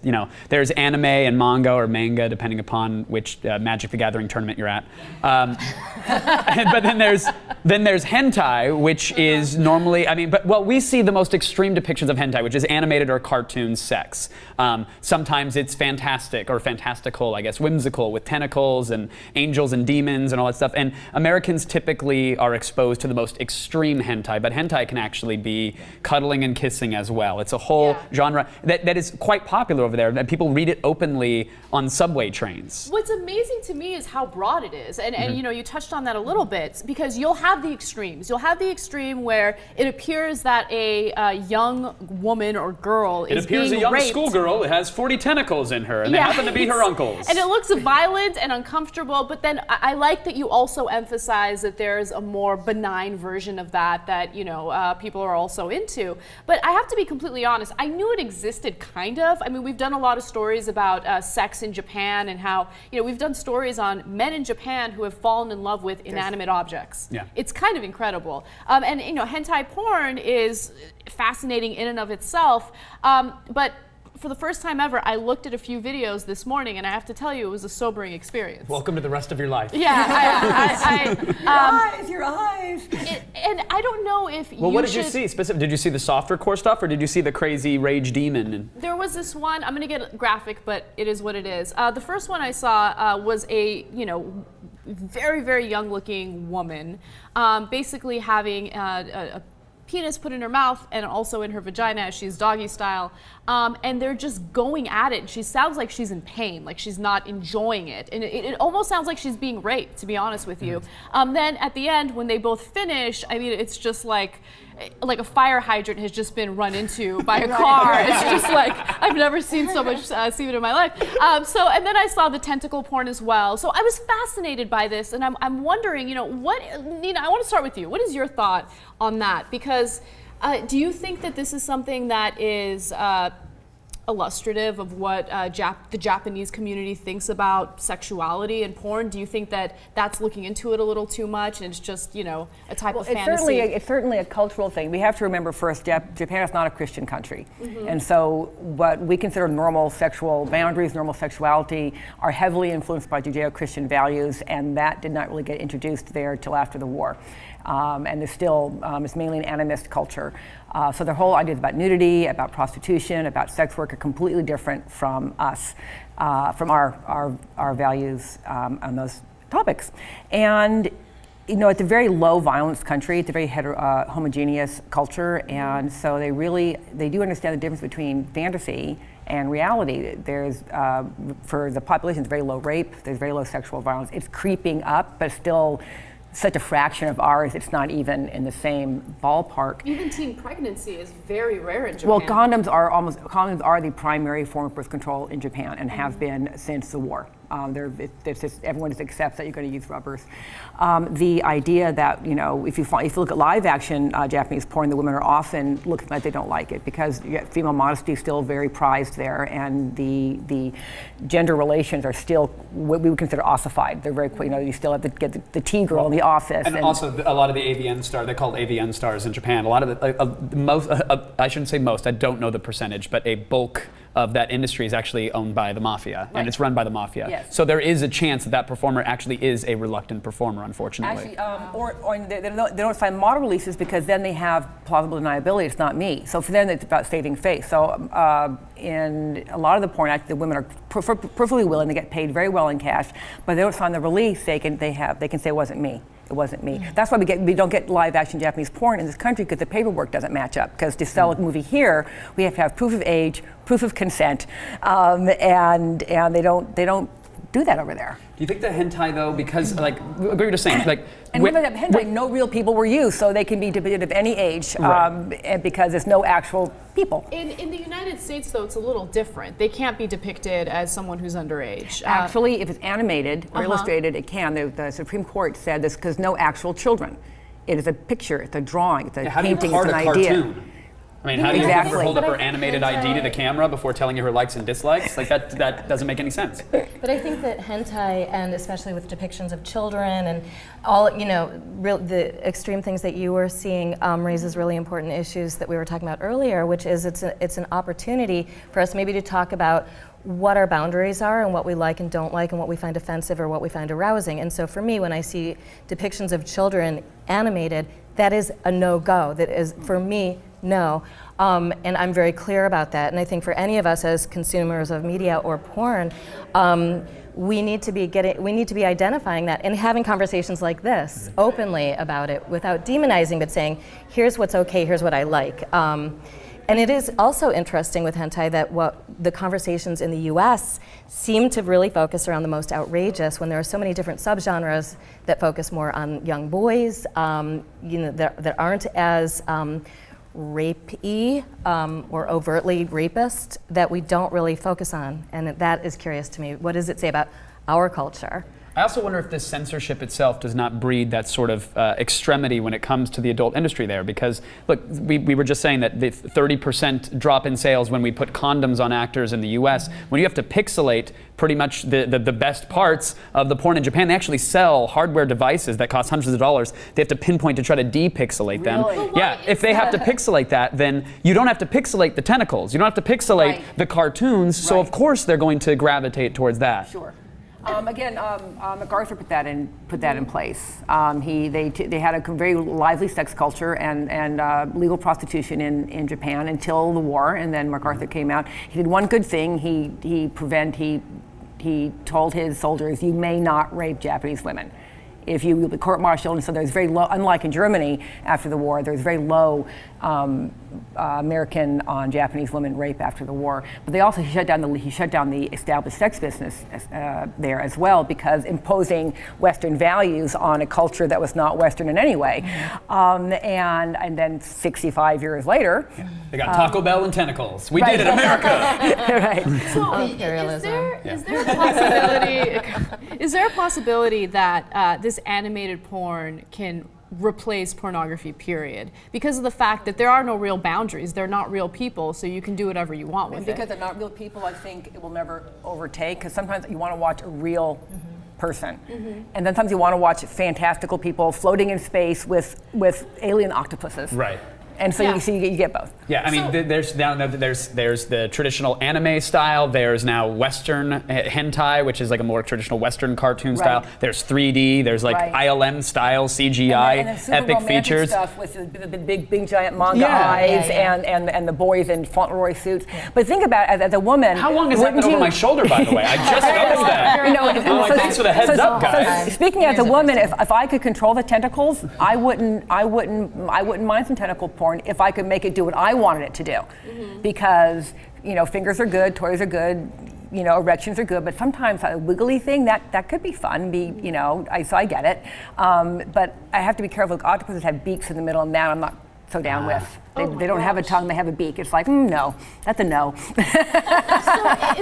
you know, there's anime and manga or manga depending upon which Magic the Gathering tournament you're at. But then there's hentai, which is normally, I mean, we see the most extreme depictions of hentai, which is animated or cartoon sex. Sometimes it's fantastic or fantastical, I guess, whimsical with tentacles and angels and demons and all that stuff. And Americans typically are exposed to the most extreme hentai, but hentai can actually be cuddling and kissing as well. It's a whole genre that is quite popular over there. That people read it openly on subway trains. What's amazing to me is how broad it is, and you know, you touched on that a little bit, because you'll have the extremes. You'll have the extreme where it appears that a young woman or girl is being raped. It appears a young schoolgirl has 40 tentacles in her, and they happen to be her uncles. And it looks violent and uncomfortable, but then I like that you also emphasize that there's a more benign version of that you know, people are also into. But I have to be completely honest, I knew it existed, kind of. I mean, we've done a lot of stories about sex in Japan, and how, you know, we've done stories on men in Japan who have fallen in love with inanimate objects. Yeah. It's kind of incredible. And you know, hentai porn is fascinating in and of itself, but for the first time ever, I looked at a few videos this morning, and I have to tell you, it was a sobering experience. Welcome to the rest of your life. Yeah, Your eyes. and I don't know if Well, what did you see? Did you see the softer core stuff, or did you see the crazy rage demon? There was this one, I'm going to get graphic, but it is what it is. The first one I saw was a, you know, very, very young looking woman, basically having a penis put in her mouth and also in her vagina as she's doggy style, and they're just going at it, and she sounds like she's in pain, like she's not enjoying it, and it almost sounds like she's being raped, to be honest with you. Then at the end, when they both finish, I mean, it's just like a fire hydrant has just been run into by a car. It's just like, I've never seen so much semen in my life. And then I saw the tentacle porn as well. So I was fascinated by this, and I'm wondering, you know, Nina, I want to start with you. What is your thought on that? Because do you think that this is something that is illustrative of what the Japanese community thinks about sexuality and porn? Do you think that that's looking into it a little too much, and it's just, you know, a type of fantasy? It's certainly a cultural thing. We have to remember first, Japan is not a Christian country. And so what we consider normal sexual boundaries, normal sexuality, are heavily influenced by Judeo-Christian values, and that did not really get introduced there till after the war. And there's still, it's mainly an animist culture. So their whole ideas about nudity, about prostitution, about sex work are completely different from us, from our values on those topics. And you know, it's a very low violence country. It's a very homogeneous culture, and so they do understand the difference between fantasy and reality. There's, for the population, it's very low rape. There's very low sexual violence. It's creeping up, but still such a fraction of ours, it's not even in the same ballpark. Even teen pregnancy is very rare in Japan. Well, condoms are the primary form of birth control in Japan, and have been since the war. Everyone just accepts that you're going to use rubbers. The idea that, you know, if you look at live action Japanese porn, the women are often looking like they don't like it, because female modesty is still very prized there, and the gender relations are still what we would consider ossified. They're very, you know, you still have to get the tea girl in the office. And also a lot of the AVN stars, they're called AVN stars in Japan. A lot of the most, I shouldn't say most, I don't know the percentage, but a bulk of that industry is actually owned by the mafia, and it's run by the mafia. Yes. So there is a chance that performer actually is a reluctant performer, unfortunately. Actually, or they don't sign model releases, because then they have plausible deniability. It's not me. So for them, it's about saving face. So in a lot of the porn, actually, the women are perfectly willing. They get paid very well in cash, but they don't sign the release. They can say it wasn't me. It wasn't me. That's why we don't get live action Japanese porn in this country, because the paperwork doesn't match up. Because to sell a movie here, we have to have proof of age, proof of consent, and they don't do that over there. Do you think the hentai, though, because like what you were just saying, like, and remember that hentai, no real people were used, so they can be depicted of any age, and because there's no actual people. In the United States, though, it's a little different. They can't be depicted as someone who's underage. Actually, if it's animated or illustrated, it can. The Supreme Court said this, because no actual children. It is a picture, it's a drawing, it's a painting, it's an idea. Cartoon? I mean, how do you have her Exactly. hold up But her I think animated ID to the camera before telling you her likes and dislikes? Like that doesn't make any sense. But I think that hentai, and especially with depictions of children and all, the extreme things that you were seeing, raises really important issues that we were talking about earlier, which is it's an opportunity for us maybe to talk about what our boundaries are and what we like and don't like and what we find offensive or what we find arousing. And so for me, when I see depictions of children animated, that is a no-go. That is, for me, no. And I'm very clear about that. And I think for any of us as consumers of media or porn, we need to be identifying that and having conversations like this openly about it without demonizing, but saying, here's what's okay, here's what I like. And it is also interesting with hentai that what the conversations in the US seem to really focus around the most outrageous, when there are so many different subgenres that focus more on young boys, that aren't as rape-y or overtly rapist, that we don't really focus on. And that is curious to me. What does it say about our culture? I also wonder if this censorship itself does not breed that sort of extremity when it comes to the adult industry there. Because, look, we were just saying that the 30% drop in sales when we put condoms on actors in the US, when you have to pixelate pretty much the best parts of the porn in Japan, they actually sell hardware devices that cost hundreds of dollars. They have to pinpoint to try to depixelate them. Really? Yeah, if they have to pixelate that, then you don't have to pixelate the tentacles. You don't have to pixelate the cartoons. So, of course, they're going to gravitate towards that. Sure. MacArthur put that in place. They had a very lively sex culture and legal prostitution in Japan until the war, and then MacArthur came out. He did one good thing. He told his soldiers, you may not rape Japanese women. If you'll be court-martialed, and so there's very low, unlike in Germany after the war, there's very low American on Japanese women rape after the war. But they also shut down the established sex business there as well, because imposing Western values on a culture that was not Western in any way. And then 65 years later, they got Taco Bell and tentacles. We did it, America. right. So, is there a possibility that this animated porn can replace pornography, period? Because of the fact that there are no real boundaries, they're not real people, so you can do whatever you want with it. Because they're not real people, I think it will never overtake, because sometimes you want to watch a real person. And then sometimes you want to watch fantastical people floating in space with alien octopuses. Right. And so you get both. Yeah, I mean, there's the traditional anime style. There's now Western hentai, which is like a more traditional Western cartoon style. There's 3D. There's like ILM style CGI, and then super epic romantic features. Stuff with the big giant manga eyes and the boys in Fauntleroy suits. But think about it, as a woman. How long has that been over my shoulder, by the way? I just noticed that. I'm like, thanks for the heads up, guys. So speaking as a woman, if I could control the tentacles, I wouldn't mind some tentacle porn if I could make it do what I wanted it to do. Because, fingers are good, toys are good, erections are good, but sometimes a wiggly thing, that could be fun, so I get it. But I have to be careful. Octopuses have beaks in the middle, and that I'm not so down with. They don't have a tongue, they have a beak. It's like, no, that's a no. So in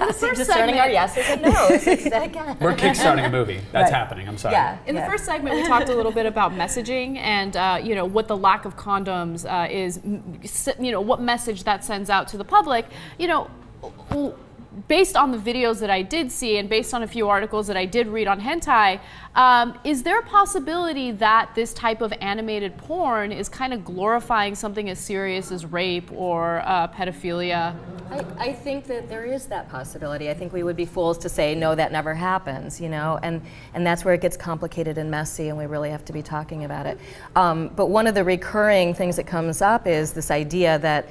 the first segment, our yeses and no's. Again. We're kickstarting a movie. That's happening. I'm sorry. Yeah. In the first segment, we talked a little bit about messaging and what the lack of condoms is. What message that sends out to the public. Based on the videos that I did see and based on a few articles that I did read on hentai, is there a possibility that this type of animated porn is kind of glorifying something as serious as rape or pedophilia? I think that there is that possibility. I think we would be fools to say, no, that never happens, and that's where it gets complicated and messy, and we really have to be talking about it. But one of the recurring things that comes up is this idea that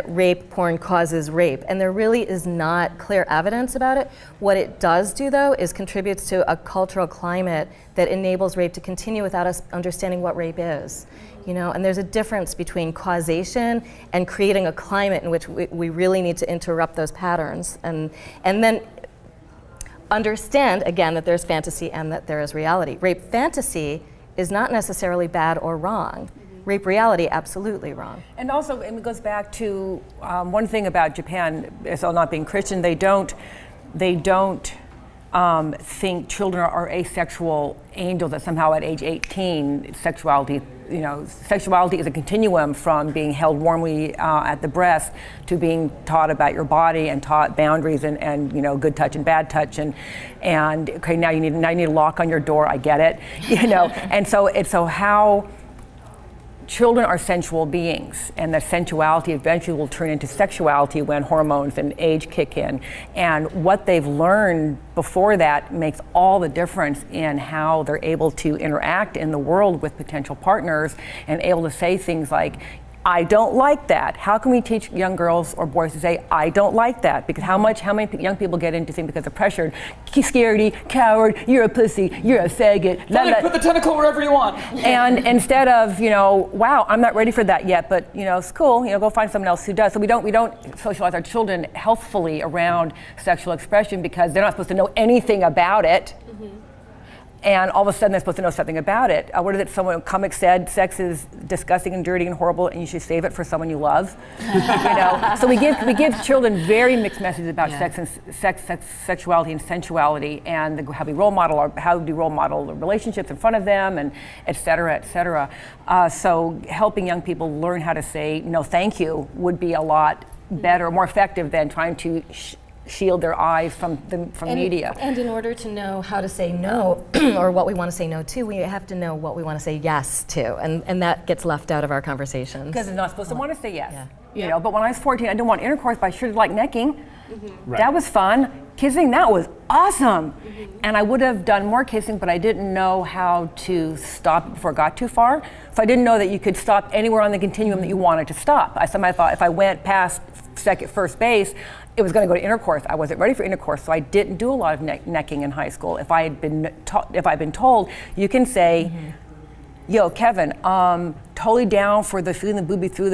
rape porn causes rape, and there really is not clear evidence about it. What it does do, though, is contributes to a cultural climate that enables rape to continue without us understanding what rape is. And there's a difference between causation and creating a climate in which we really need to interrupt those patterns, and then understand, again, that there's fantasy and that there is reality. Rape fantasy is not necessarily bad or wrong. Rape reality, absolutely wrong. And also, it goes back to one thing about Japan, so not being Christian, they don't think children are asexual angels, that somehow at age 18, sexuality is a continuum from being held warmly at the breast to being taught about your body and taught boundaries and good touch and bad touch and okay, now you need a lock on your door. I get it, and so how children are sensual beings, and that sensuality eventually will turn into sexuality when hormones and age kick in. And what they've learned before that makes all the difference in how they're able to interact in the world with potential partners and able to say things like, I don't like that. How can we teach young girls or boys to say, I don't like that? Because how many young people get into things because they're pressured, scaredy, coward, you're a pussy, you're a faggot. Put the tentacle wherever you want. And instead of, wow, I'm not ready for that yet, but it's cool, go find someone else who does. So we don't socialize our children healthfully around sexual expression because they're not supposed to know anything about it. And all of a sudden they're supposed to know something about it. What is it? Someone comic said, sex is disgusting and dirty and horrible, and you should save it for someone you love. So we give children very mixed messages about sex and sexuality and sensuality, and how we role model the relationships in front of them, and et cetera, et cetera. So helping young people learn how to say no, thank you would be a lot better, more effective than trying to shield their eyes from media. And in order to know how to say no, or what we want to say no to, we have to know what we want to say yes to, and that gets left out of our conversations. Because they're not supposed to want to say yes. Yeah. But when I was 14, I didn't want intercourse, but I sure did like necking. Right. That was fun. Kissing, that was awesome. And I would have done more kissing, but I didn't know how to stop before it got too far. So I didn't know that you could stop anywhere on the continuum that you wanted to stop. I thought if I went past first base, it was going to go to intercourse. I wasn't ready for intercourse, so I didn't do a lot of necking in high school. If I'd been told, you can say, "Yo, Kevin, totally down for the feeling the booby through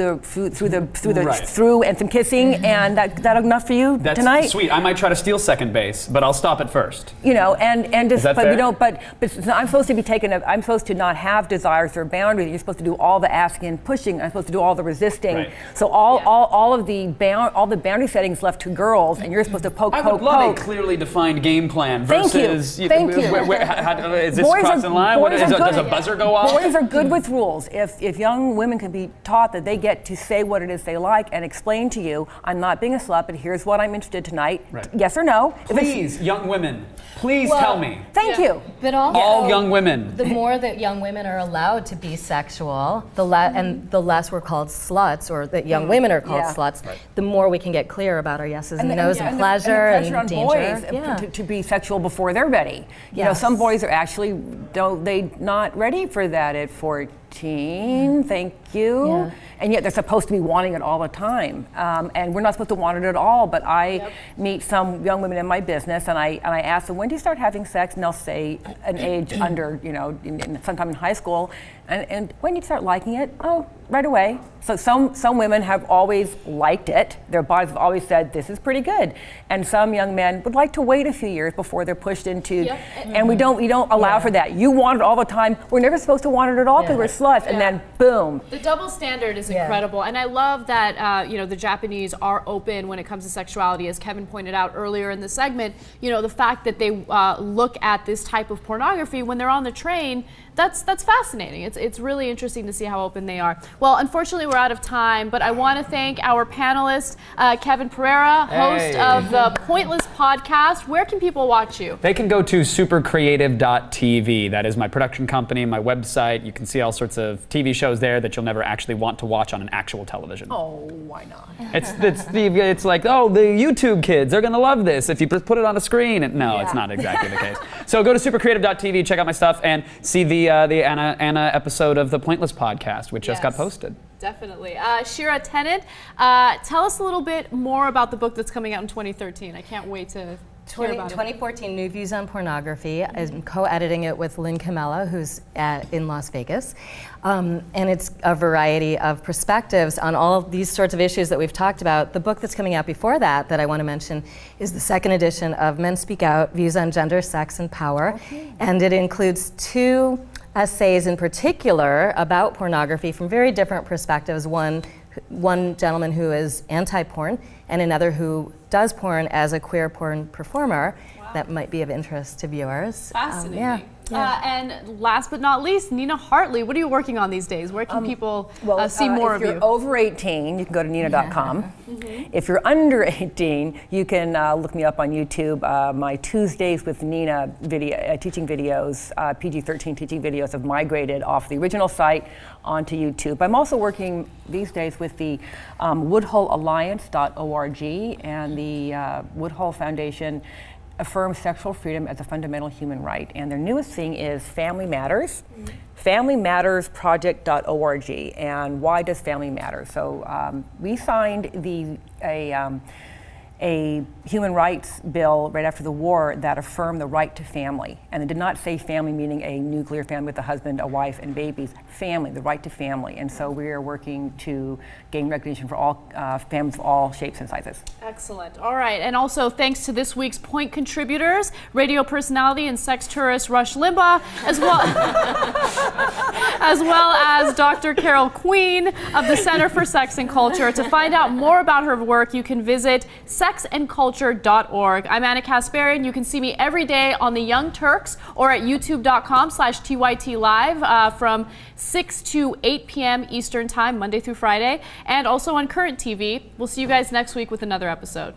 and some kissing, and that enough for you That's tonight?" Sweet. I might try to steal second base, but I'll stop it first. And just, Is that but fair? but I'm supposed to I'm supposed to not have desires or boundaries. You're supposed to do all the asking and pushing. I'm supposed to do all the resisting. Right. So all of the boundary settings left to girls, and you're supposed to poke. I would love a clearly defined game plan versus. Thank you. Is this crossing the line? Does a buzzer go off? Boys are good with rules. If young women can be taught that they get to say what it is they like and explain to you, I'm not being a slut, but here's what I'm interested tonight. Right. Yes or no? Please, young women, please tell me. Thank you. But also, All young women. the more that young women are allowed to be sexual, the less we're called sluts, or that young women are called sluts, the more we can get clear about our yeses and nos and pleasure and the pressure on danger. boys to be sexual before they're ready. You know, some boys are actually not ready for that at 14. Thank you. Yeah. And yet they're supposed to be wanting it all the time. And we're not supposed to want it at all, but I meet some young women in my business and I ask them, when do you start having sex? And they'll say an age under, sometime in high school. And when do you start liking it? Oh, right away. So some women have always liked it. Their bodies have always said, this is pretty good. And some young men would like to wait a few years before they're pushed into, and we don't allow for that. You want it all the time. We're never supposed to want it at all because we're sluts, and then boom. The double standard is incredible, and I love that the Japanese are open when it comes to sexuality, as Kevin pointed out earlier in the segment. The fact that they look at this type of pornography when they're on the train, that's fascinating. It's really interesting to see how open they are. Well, unfortunately, we're out of time, but I want to thank our panelist, Kevin Pereira, host of the Pointless podcast. Where can people watch you? They can go to supercreative.tv. That is my production company, my website. You can see all sorts of TV shows there that you'll never actually want to watch on an actual television. Oh, why not? It's like, oh, the YouTube kids, they're going to love this if you put it on a screen. No, it's not exactly the case. So go to supercreative.tv, check out my stuff, and see the Anna episode of the Pointless podcast, which just got posted. Definitely. Shira Tennant, tell us a little bit more about the book that's coming out in 2013. I can't wait to hear about 2014 New Views on Pornography. I'm co-editing it with Lynn Camella, who's in Las Vegas. And it's a variety of perspectives on all of these sorts of issues that we've talked about. The book that's coming out before that I want to mention is the second edition of Men Speak Out, Views on Gender, Sex, and Power. Okay. And it includes 2 essays in particular about pornography from very different perspectives. One gentleman who is anti-porn and another who does porn as a queer porn performer. Wow. that might be of interest to viewers. Fascinating. Yeah. And last but not least, Nina Hartley. What are you working on these days? Where can people see more of you? If you're over 18, you can go to nina.com. If you're under 18, you can look me up on YouTube. My Tuesdays with Nina teaching videos, PG-13 teaching videos, have migrated off the original site onto YouTube. I'm also working these days with the woodhullalliance.org and the Woodhull Foundation affirms sexual freedom as a fundamental human right. And their newest thing is Family Matters, familymattersproject.org. And why does family matter? So we signed a human rights bill right after the war that affirmed the right to family. And it did not say family meaning a nuclear family with a husband, a wife, and babies. Family, the right to family. And so we are working to gain recognition for all families of all shapes and sizes. Excellent. All right. And also thanks to this week's Point contributors, radio personality and sex tourist Rush Limbaugh, as well as Dr. Carol Queen of the Center for Sex and Culture. To find out more about her work, you can visit sexandculture.org. I'm Anna Kasparian. You can see me every day on the Young Turks or at youtube.com/TYT Live from 6 to 8 p.m. Eastern Time, Monday through Friday, and also on Current TV. We'll see you guys next week with another episode.